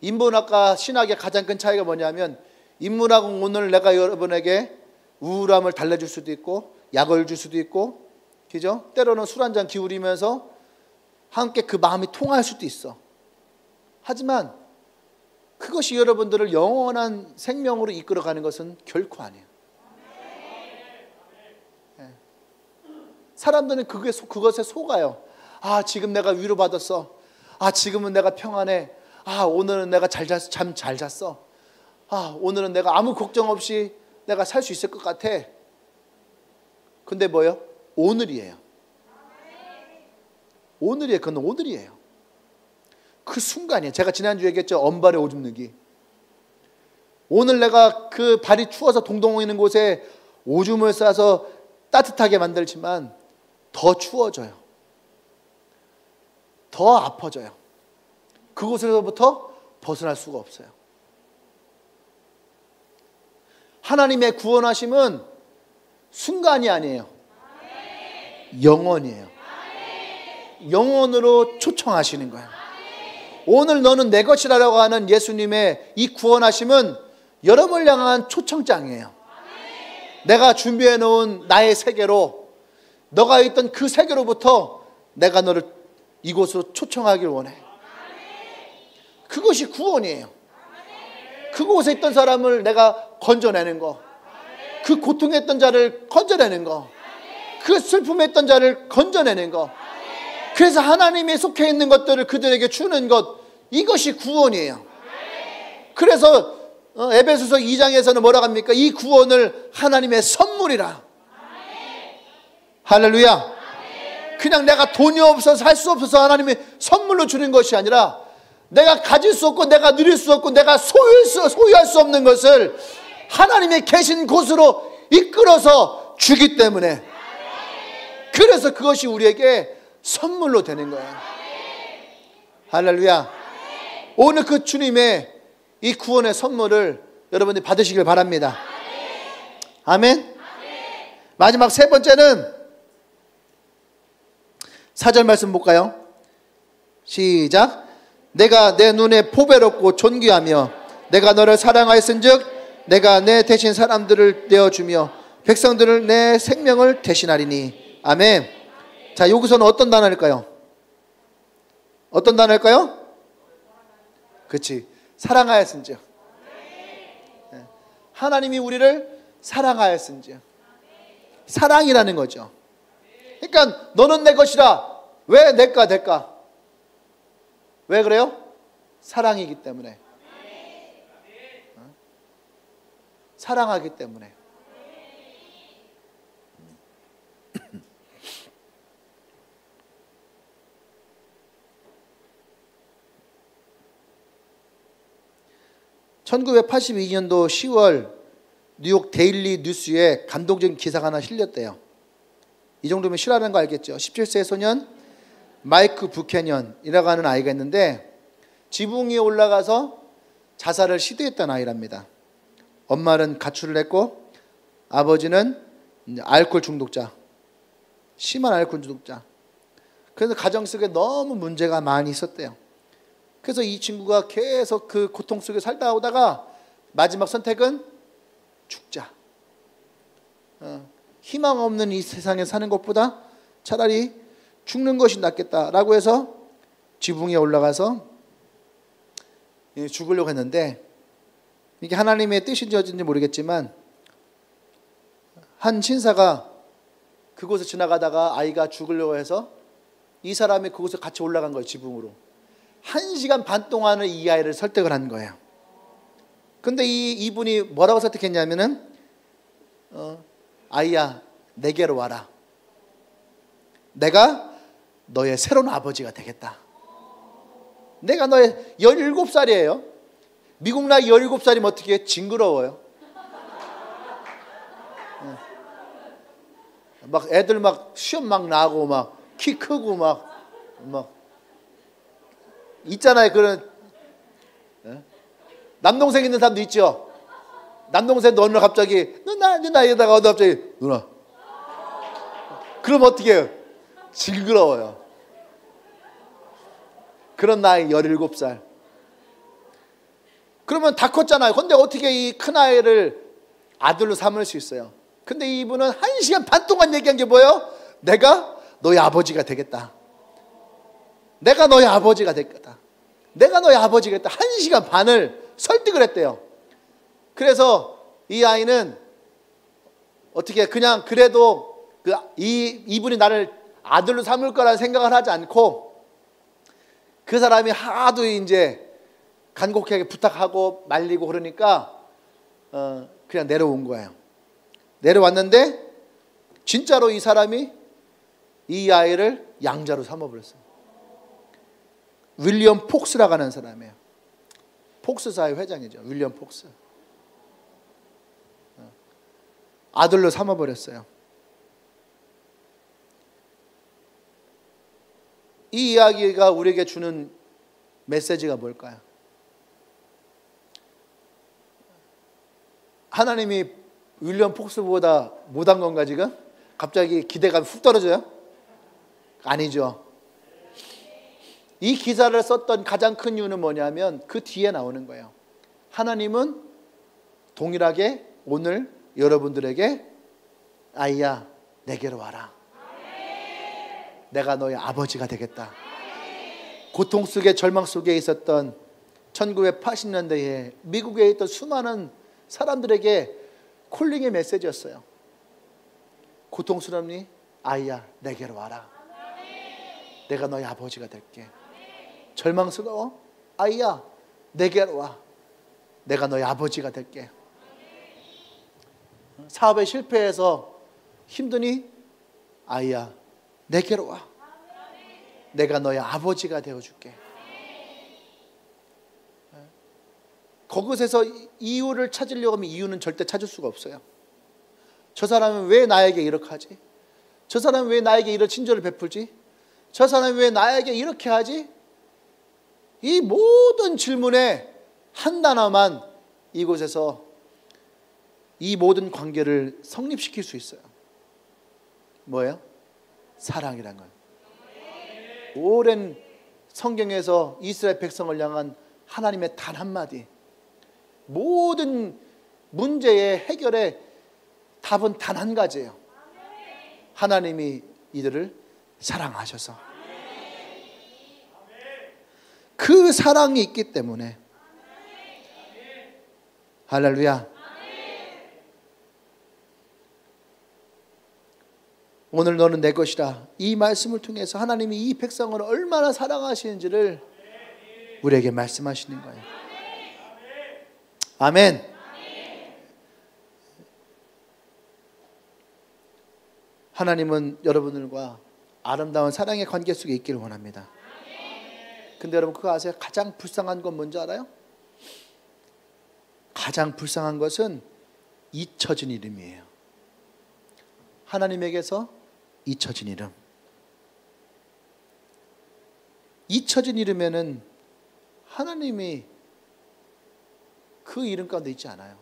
인문학과 신학의 가장 큰 차이가 뭐냐면, 인문학은 오늘 내가 여러분에게 우울함을 달래줄 수도 있고 약을 줄 수도 있고, 그죠? 때로는 술 한잔 기울이면서 함께 그 마음이 통할 수도 있어. 하지만 그것이 여러분들을 영원한 생명으로 이끌어가는 것은 결코 아니에요. 사람들은 그것에 속아요. 아, 지금 내가 위로받았어. 아, 지금은 내가 평안해. 아, 오늘은 내가 잠 잘 잤어. 아, 오늘은 내가 아무 걱정 없이 내가 살 수 있을 것 같아. 근데 뭐예요? 오늘이에요. 오늘이에요. 그건 오늘이에요. 그 순간이에요. 제가 지난주에 얘기했죠. 언발의 오줌 누기. 오늘 내가 그 발이 추워서 동동 있는 곳에 오줌을 싸서 따뜻하게 만들지만 더 추워져요. 더 아파져요. 그곳에서부터 벗어날 수가 없어요. 하나님의 구원하심은 순간이 아니에요. 영원이에요. 영원으로 초청하시는 거예요. 오늘 너는 내 것이라고 하는 예수님의 이 구원하심은 여러분을 향한 초청장이에요. 내가 준비해 놓은 나의 세계로, 너가 있던 그 세계로부터 내가 너를 이곳으로 초청하길 원해. 그것이 구원이에요. 그곳에 있던 사람을 내가 건져내는 거, 그 고통했던 자를 건져내는 거, 그 슬픔했던 자를 건져내는 거, 그래서 하나님이 속해 있는 것들을 그들에게 주는 것, 이것이 구원이에요. 그래서 에베소서 2장에서는 뭐라고 합니까? 이 구원을 하나님의 선물이라. 할렐루야. 그냥 내가 돈이 없어서 할 수 없어서 하나님이 선물로 주는 것이 아니라, 내가 가질 수 없고 내가 누릴 수 없고 내가 소유할 수 없는 것을 하나님의 계신 곳으로 이끌어서 주기 때문에, 그래서 그것이 우리에게 선물로 되는 거예요. 할렐루야. 오늘 그 주님의 이 구원의 선물을 여러분들이 받으시길 바랍니다. 아멘. 마지막 세 번째는 4절 말씀 볼까요? 시작. 내가 내 눈에 보배롭고 존귀하며 내가 너를 사랑하였은즉 내가 내 대신 사람들을 내어주며 백성들을 내 생명을 대신하리니. 아멘. 자, 여기서는 어떤 단어일까요? 어떤 단어일까요? 그렇지. 사랑하였은즉. 하나님이 우리를 사랑하였은즉. 사랑이라는 거죠. 그러니까 너는 내 것이라. 왜 내가? 왜 그래요? 사랑이기 때문에. 사랑하기 때문에. (1982년도 10월) 뉴욕 데일리 뉴스에 감동적인 기사가 하나 실렸대요. 이 정도면 실화라는 거 알겠죠? 17세 소년 마이크 부캐년이라고 하는 아이가 있는데, 지붕 위에 올라가서 자살을 시도했던 아이랍니다. 엄마는 가출을 했고 아버지는 알코올 중독자, 심한 알코올 중독자. 그래서 가정 속에 너무 문제가 많이 있었대요. 그래서 이 친구가 계속 그 고통 속에 살다 오다가 마지막 선택은 죽자. 희망 없는 이 세상에 사는 것보다 차라리 죽는 것이 낫겠다라고 해서 지붕 위에 올라가서 죽으려고 했는데, 이게 하나님의 뜻인지 어쩐지 모르겠지만 한 신사가 그곳을 지나가다가 아이가 죽으려고 해서 이 사람이 그곳에 같이 올라간 거예요. 지붕으로 1시간 반 동안을 이 아이를 설득을 한 거예요. 근데 이분이 뭐라고 설득했냐면은 아이야, 내게로 와라. 내가 너의 새로운 아버지가 되겠다. 내가 너의 17살이에요. 미국 나이 17살이면 어떻게 해? 징그러워요. 막 애들 막 시험 막 나고 막 키 크고 막 있잖아요. 그런 남동생 있는 사람도 있죠. 남동생도 어느 날 갑자기 누나 이러다가 어느 날 갑자기 누나. 그럼 어떻게 해요? 징그러워요. 그런 나이 17살. 그러면 다 컸잖아요. 근데 어떻게 이 큰아이를 아들로 삼을 수 있어요? 근데 이분은 1시간 반 동안 얘기한 게 뭐예요? 내가 너의 아버지가 되겠다. 내가 너의 아버지가 되겠다. 내가 너의 아버지가 되겠다. 1시간 반을 설득을 했대요. 그래서 이 아이는 어떻게 그냥 그래도 이분이 나를 아들로 삼을 거라는 생각을 하지 않고, 그 사람이 하도 이제 간곡하게 부탁하고 말리고 그러니까 그냥 내려온 거예요. 내려왔는데 진짜로 이 사람이 이 아이를 양자로 삼아버렸어요. 윌리엄 폭스라고 하는 사람이에요. 폭스사의 회장이죠. 윌리엄 폭스. 아들로 삼아버렸어요. 이 이야기가 우리에게 주는 메시지가 뭘까요? 하나님이 윌리엄 폭스보다 못한 건가 지금? 갑자기 기대감이 훅 떨어져요? 아니죠. 이 기사를 썼던 가장 큰 이유는 뭐냐면 그 뒤에 나오는 거예요. 하나님은 동일하게 오늘 여러분들에게 아이야 내게로 와라. 내가 너의 아버지가 되겠다. 고통 속에 절망 속에 있었던 1980년대에 미국에 있던 수많은 사람들에게 콜링의 메시지였어요. 고통스럽니? 아이야 내게로 와라. 내가 너의 아버지가 될게. 절망스러워? 아이야 내게로 와. 내가 너의 아버지가 될게. 사업에 실패해서 힘드니? 아이야 내게로 와. 내가 너의 아버지가 되어줄게. 그곳에서 이유를 찾으려고 하면 이유는 절대 찾을 수가 없어요. 저 사람은 왜 나에게 이렇게 하지? 저 사람은 왜 나에게 이런 친절을 베풀지? 저 사람은 왜 나에게 이렇게 하지? 이 모든 질문에 한 단어만 이곳에서 이 모든 관계를 성립시킬 수 있어요. 뭐예요? 사랑이란 거예요. 오랜 성경에서 이스라엘 백성을 향한 하나님의 단 한마디, 모든 문제의 해결의 답은 단 한 가지예요. 하나님이 이들을 사랑하셔서. 그 사랑이 있기 때문에. 할렐루야. 오늘 너는 내 것이라. 이 말씀을 통해서 하나님이 이 백성을 얼마나 사랑하시는지를 우리에게 말씀하시는 거예요. 아멘. 하나님은 여러분들과 아름다운 사랑의 관계 속에 있기를 원합니다. 근데 여러분 그거 아세요? 가장 불쌍한 건 뭔지 알아요? 가장 불쌍한 것은 잊혀진 이름이에요. 하나님에게서 잊혀진 이름. 잊혀진 이름에는 하나님이 그 이름 가운데 있지 않아요.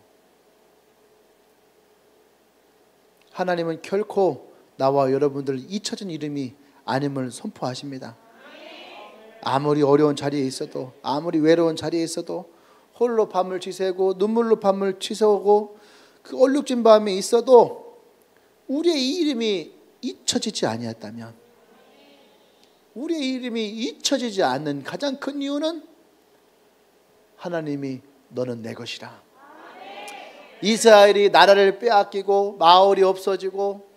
하나님은 결코 나와 여러분들 잊혀진 이름이 아님을 선포하십니다. 아무리 어려운 자리에 있어도, 아무리 외로운 자리에 있어도, 홀로 밤을 지새고 눈물로 밤을 지새우고 그 얼룩진 밤에 있어도 우리의 이 이름이 잊혀지지 아니었다면, 우리의 이름이 잊혀지지 않는 가장 큰 이유는 하나님이 너는 내 것이라. 이스라엘이 나라를 빼앗기고 마을이 없어지고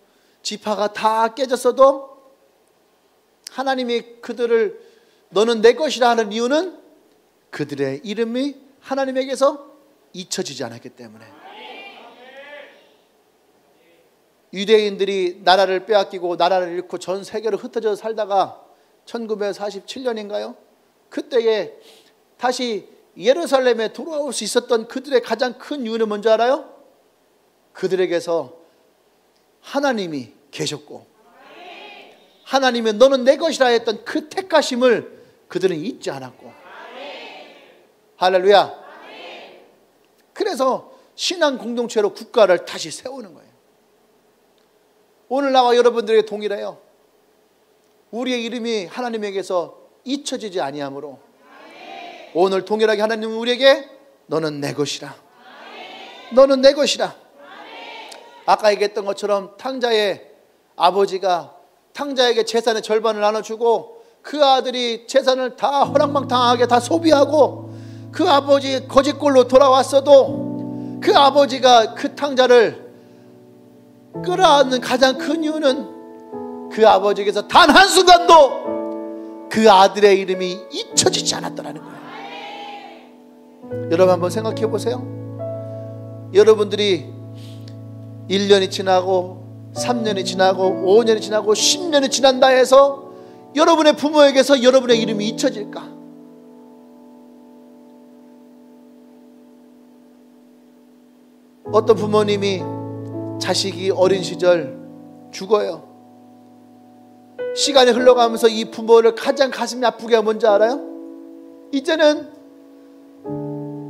지파가 다 깨졌어도 하나님이 그들을 너는 내 것이라 하는 이유는 그들의 이름이 하나님에게서 잊혀지지 않았기 때문에. 유대인들이 나라를 빼앗기고 나라를 잃고 전 세계로 흩어져 살다가 1947년인가요? 그때에 다시 예루살렘에 돌아올 수 있었던 그들의 가장 큰 이유는 뭔지 알아요? 그들에게서 하나님이 계셨고 하나님이 너는 내 것이라 했던 그 택하심을 그들은 잊지 않았고. 할렐루야. 그래서 신앙 공동체로 국가를 다시 세우는 거예요. 오늘 나와 여러분들에게 동일해요. 우리의 이름이 하나님에게서 잊혀지지 아니하므로 오늘 동일하게 하나님은 우리에게 너는 내 것이라. 너는 내 것이라. 아까 얘기했던 것처럼 탕자의 아버지가 탕자에게 재산의 절반을 나눠주고 그 아들이 재산을 다 허랑방탕하게 다 소비하고 그 아버지 거짓골로 돌아왔어도 그 아버지가 그 탕자를 끌어안는 가장 큰 이유는 그 아버지에게서 단 한순간도 그 아들의 이름이 잊혀지지 않았다는 거예요. 여러분 한번 생각해 보세요. 여러분들이 1년이 지나고 3년이 지나고 5년이 지나고 10년이 지난다 해서 여러분의 부모에게서 여러분의 이름이 잊혀질까? 어떤 부모님이 자식이 어린 시절 죽어요. 시간이 흘러가면서 이 부모를 가장 가슴이 아프게 한 뭔지 알아요? 이제는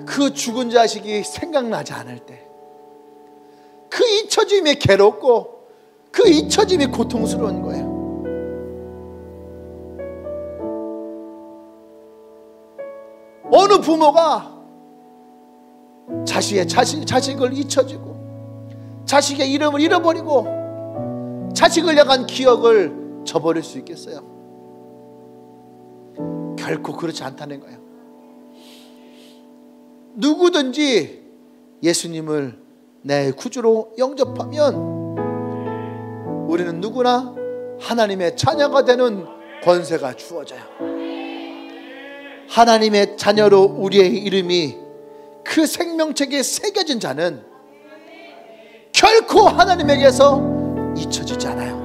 그 죽은 자식이 생각나지 않을 때, 그 잊혀짐이 괴롭고 그 잊혀짐이 고통스러운 거예요. 어느 부모가 자식을 잊혀지고 자식의 이름을 잃어버리고 자식을 향한 기억을 저버릴 수 있겠어요? 결코 그렇지 않다는 거예요. 누구든지 예수님을 내 구주로 영접하면 우리는 누구나 하나님의 자녀가 되는 권세가 주어져요. 하나님의 자녀로 우리의 이름이 그 생명책에 새겨진 자는 결코 하나님에게서 잊혀지지 않아요.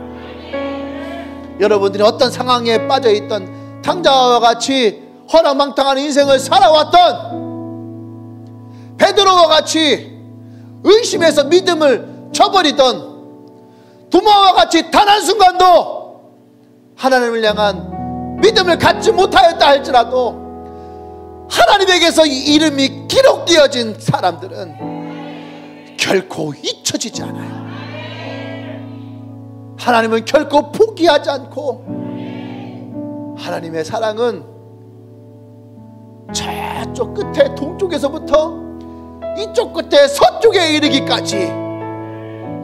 여러분들이 어떤 상황에 빠져있던 탕자와 같이 허랑방탕한 인생을 살아왔던 베드로와 같이 의심해서 믿음을 저버리던 도마와 같이 단 한순간도 하나님을 향한 믿음을 갖지 못하였다 할지라도 하나님에게서 이 이름이 기록되어진 사람들은 결코 잊혀지지 않아요. 하나님은 결코 포기하지 않고 하나님의 사랑은 저쪽 끝에 동쪽에서부터 이쪽 끝에 서쪽에 이르기까지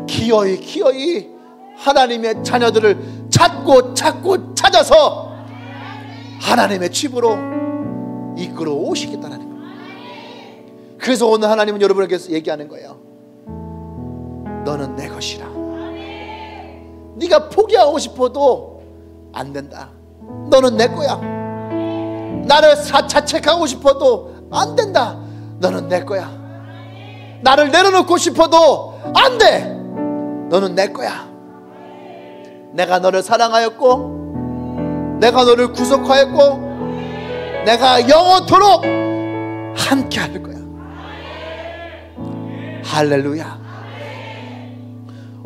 기어이 하나님의 자녀들을 찾고 찾아서 하나님의 집으로 이끌어 오시겠다는 거예요. 그래서 오늘 하나님은 여러분에게서 얘기하는 거예요. 너는 내 것이라. 네가 포기하고 싶어도 안 된다. 너는 내 거야. 나를 자책하고 싶어도 안 된다. 너는 내 거야. 나를 내려놓고 싶어도 안 돼. 너는 내 거야. 내가 너를 사랑하였고 내가 너를 구속하였고 내가 영원토록 함께 할 거야. 할렐루야.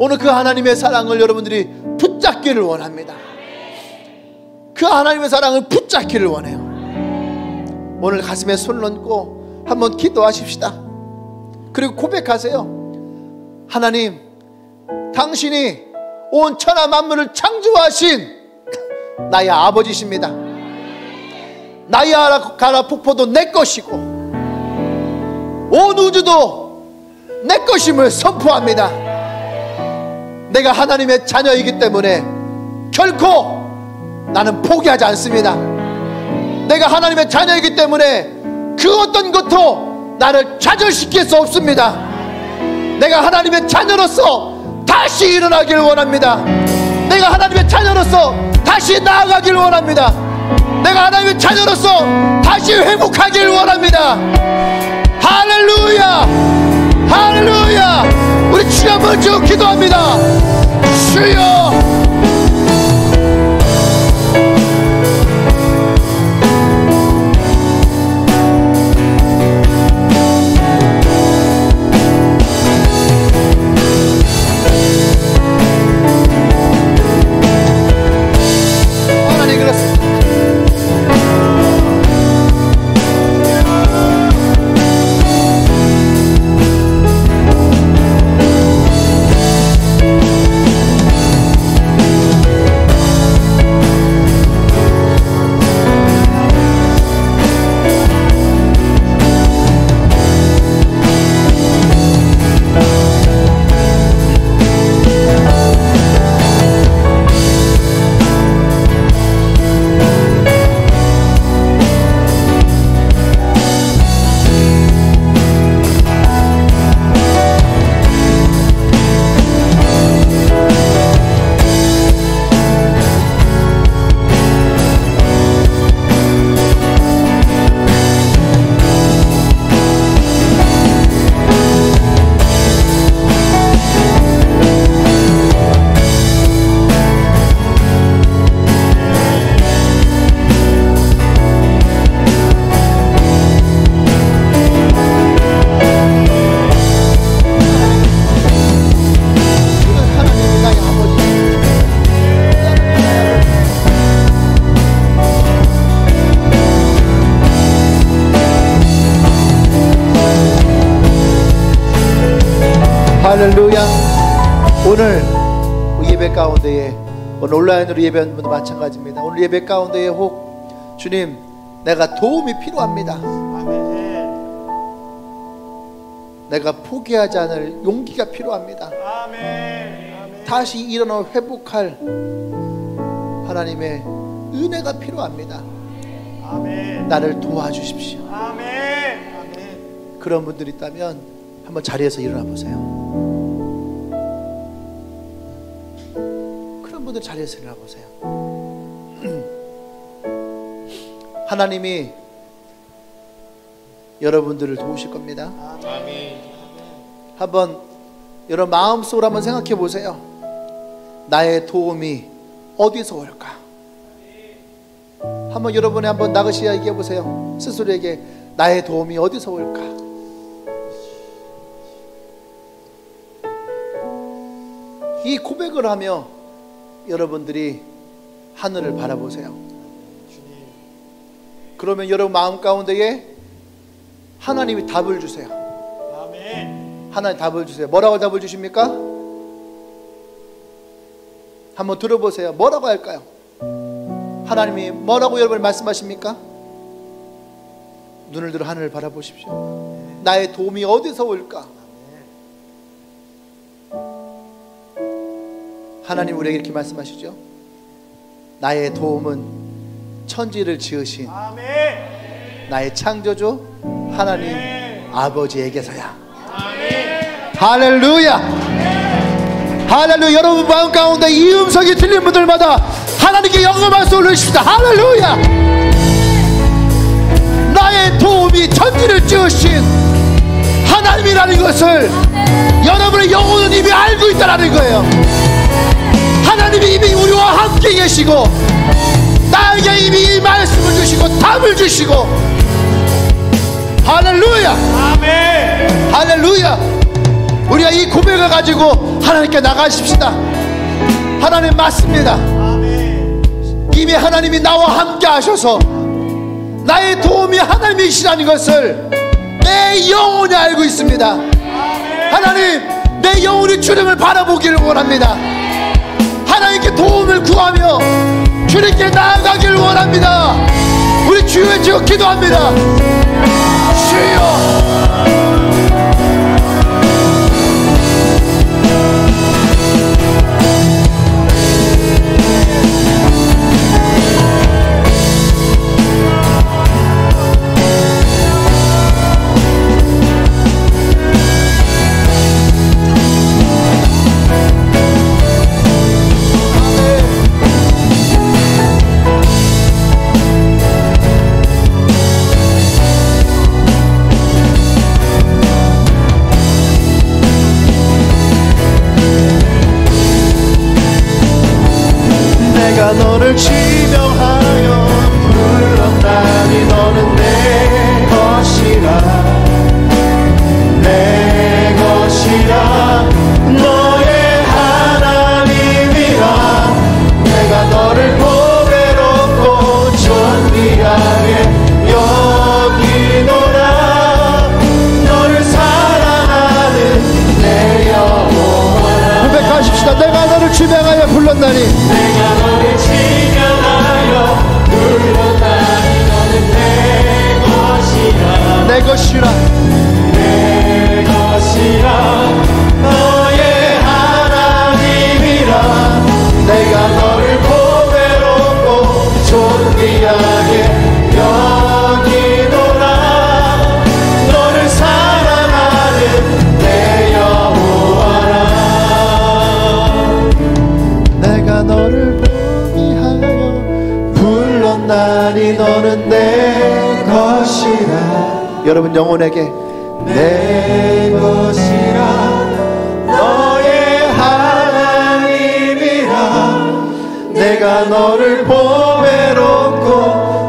오늘 그 하나님의 사랑을 여러분들이 붙잡기를 원합니다. 그 하나님의 사랑을 붙잡기를 원해요. 오늘 가슴에 손을 얹고 한번 기도하십시다. 그리고 고백하세요. 하나님, 당신이 온 천하 만물을 창조하신 나의 아버지십니다. 나이아가라 폭포도 내 것이고 온 우주도 내 것임을 선포합니다. 내가 하나님의 자녀이기 때문에 결코 나는 포기하지 않습니다. 내가 하나님의 자녀이기 때문에 그 어떤 것도 나를 좌절시킬 수 없습니다. 내가 하나님의 자녀로서 다시 일어나길 원합니다. 내가 하나님의 자녀로서 다시 나아가길 원합니다. 내가 하나님의 자녀로서 다시 회복하길 원합니다. 할렐루야, 할렐루야. 우리 주여 한번 쭉 기도합니다. 주여, 할렐루야. 오늘 예배 가운데에, 오늘 온라인으로 예배하는 분도 마찬가지입니다. 오늘 예배 가운데에 혹 주님 내가 도움이 필요합니다. 아멘. 내가 포기하지 않을 용기가 필요합니다. 아멘. 다시 일어나 회복할 하나님의 은혜가 필요합니다. 아멘. 나를 도와주십시오. 아멘. 아멘. 그런 분들이 있다면 한번 자리에서 일어나 보세요. 그런 분들 자리에서 일어나 보세요. 하나님이 여러분들을 도우실 겁니다. 아멘. 한번 여러분 마음속으로 한번 생각해 보세요. 나의 도움이 어디서 올까? 한번 여러분이 한번 나그시야 얘기해 보세요. 스스로에게 나의 도움이 어디서 올까? 이 고백을 하며 여러분들이 하늘을 바라보세요. 그러면 여러분 마음 가운데에 하나님이 답을 주세요. 아멘. 하나님 답을 주세요. 뭐라고 답을 주십니까? 한번 들어보세요. 뭐라고 할까요? 하나님이 뭐라고 여러분 말씀하십니까? 눈을 들어 하늘을 바라보십시오. 나의 도움이 어디서 올까? 하나님 우리에게 이렇게 말씀하시죠. 나의 도움은 천지를 지으신 아멘. 나의 창조주 하나님 아버지에게서야. 아멘. 할렐루야. 할렐루야. 여러분 마음 가운데 이 음성이 들린 분들마다 하나님께 영광 말씀 올리십시다. 할렐루야. 나의 도움이 천지를 지으신 하나님이라는 것을 여러분의 영혼은 이미 알고 있다는 거예요. 하나님이 이미 우리와 함께 계시고 나에게 이미 이 말씀을 주시고 답을 주시고. 할렐루야. 아멘. 할렐루야. 우리가 이 고백을 가지고 하나님께 나가십시다. 하나님 맞습니다. 아멘. 이미 하나님이 나와 함께 하셔서 나의 도움이 하나님이시라는 것을 내 영혼이 알고 있습니다. 하나님 내 영혼이 주님을 바라보기를 원합니다. 하나님께 도움을 구하며 주님께 나아가기를 원합니다. 우리 주여 외치고 기도합니다. 주여. 내가 너를 지명하여 불렀다니 너는 내 것이라. 내 것이라. 너의 하나님이라. 내가 너를 보배롭고 존귀하게 여기노라. 너를 사랑하는 내 영혼아. 고백하십시다. 내가 너를 지명하여 불렀나니 내가 너를 지명하여 불렀다니 너는 내 것이라. 내 것이라. 내 것이라. 너의 하나님이라. 내가 너를 보배롭고 존귀하게 여기노라. 너를 사랑하는 내 여호와라. 내가 너를 포기하여 불렀나니 너는 내 것이라. 여러분 영혼에게 내 것이라. 너의 하나님이라. 내가 너를 보배롭고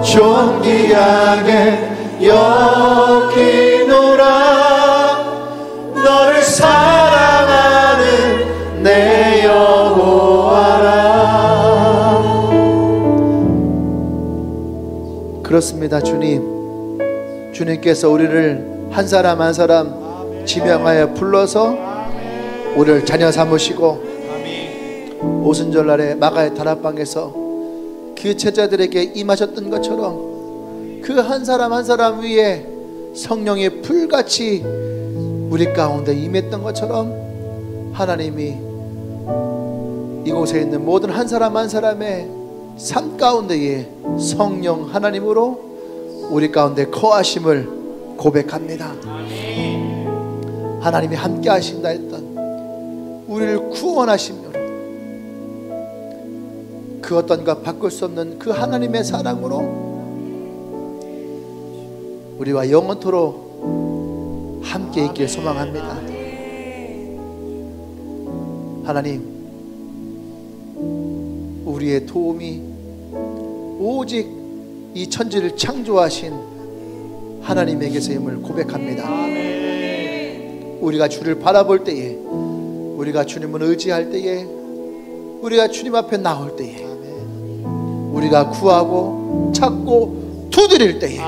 존귀하게 여기노라. 너를 사랑하는 내 여호와라. 그렇습니다. 주님께서 우리를 한 사람 한 사람 지명하여 불러서 오늘 자녀 삼으시고 오순절날에 마가의 다락방에서 그 제자들에게 임하셨던 것처럼 그 한 사람 한 사람 위에 성령의 불같이 우리 가운데 임했던 것처럼 하나님이 이곳에 있는 모든 한 사람 한 사람의 삶 가운데에 성령 하나님으로 우리 가운데 거하심을 고백합니다. 하나님이 함께 하신다 했던 우리를 구원하심으로 그 어떤가 바꿀 수 없는 그 하나님의 사랑으로 우리와 영원토록 함께 있길 소망합니다. 하나님, 우리의 도움이 오직 이 천지를 창조하신 하나님에게서임을 고백합니다. 우리가 주를 바라볼 때에, 우리가 주님을 의지할 때에, 우리가 주님 앞에 나올 때에, 우리가 구하고 찾고 두드릴 때에,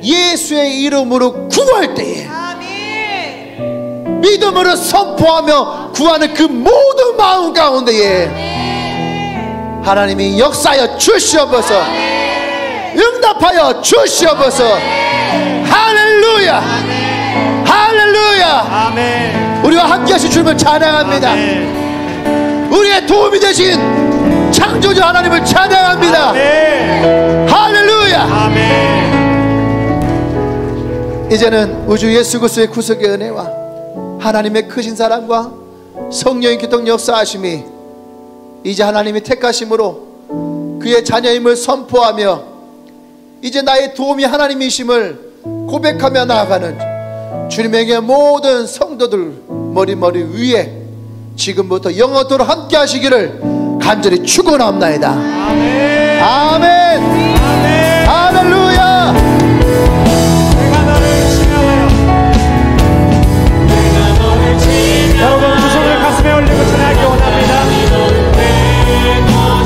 예수의 이름으로 구할 때에, 믿음으로 선포하며 구하는 그 모든 마음 가운데에 하나님이 역사하여 주시옵소서, 응답하여 주시옵소서. 할렐루야, 할렐루야. 우리와 함께 하신 주님을 찬양합니다. 우리의 도움이 되신 창조주 하나님을 찬양합니다. 할렐루야. 이제는 우주 예수 그리스도의 구속의 은혜와 하나님의 크신 사랑과 성령의 기동 역사하심이 이제 하나님이 택하심으로 그의 자녀임을 선포하며 이제 나의 도움이 하나님이심을 고백하며 나아가는 주님에게 모든 성도들 머리 위에 지금부터 영원토록 함께 하시기를 간절히 축원합나이다. 아멘. 아멘. 할렐루야. 여러분 두 손을 가슴에 올리고 찬양하기 원합니다.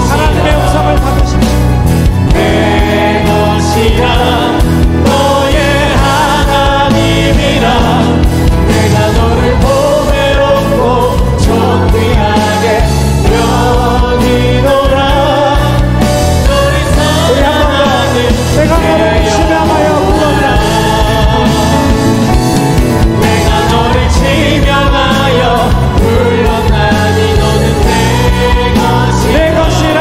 하나님의 음성을 받으십시오. 내 것이라 너의 하나님이라 내가 너를 보배롭고 존귀하게 여기노라. 너를 사랑하는 내가 너를 지명하여 불렀다. 내가 너를 지명하여 불렀나니 너는 내 것이라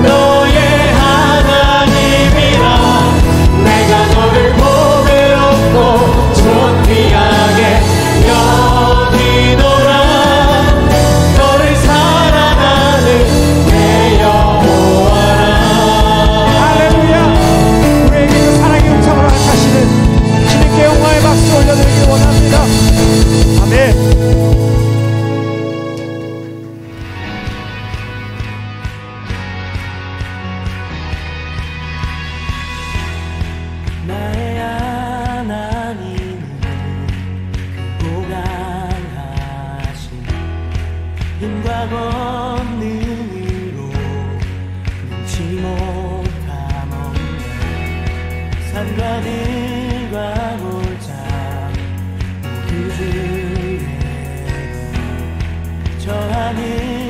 너의 하나님이라 내가 너를 보배롭고 존귀하게 여기노라. 너를 사랑하는 내 여호와라. 할렐루야. 우리에게 그 사랑의 음성을 허락하시는 주님께 영광의 박수 올려드리기 원합니다. 아멘. 나의 하나님은 고강하신 힘과 권능으로 능치 못함 없네. 산과 들과 골짜 그들에도 저 하늘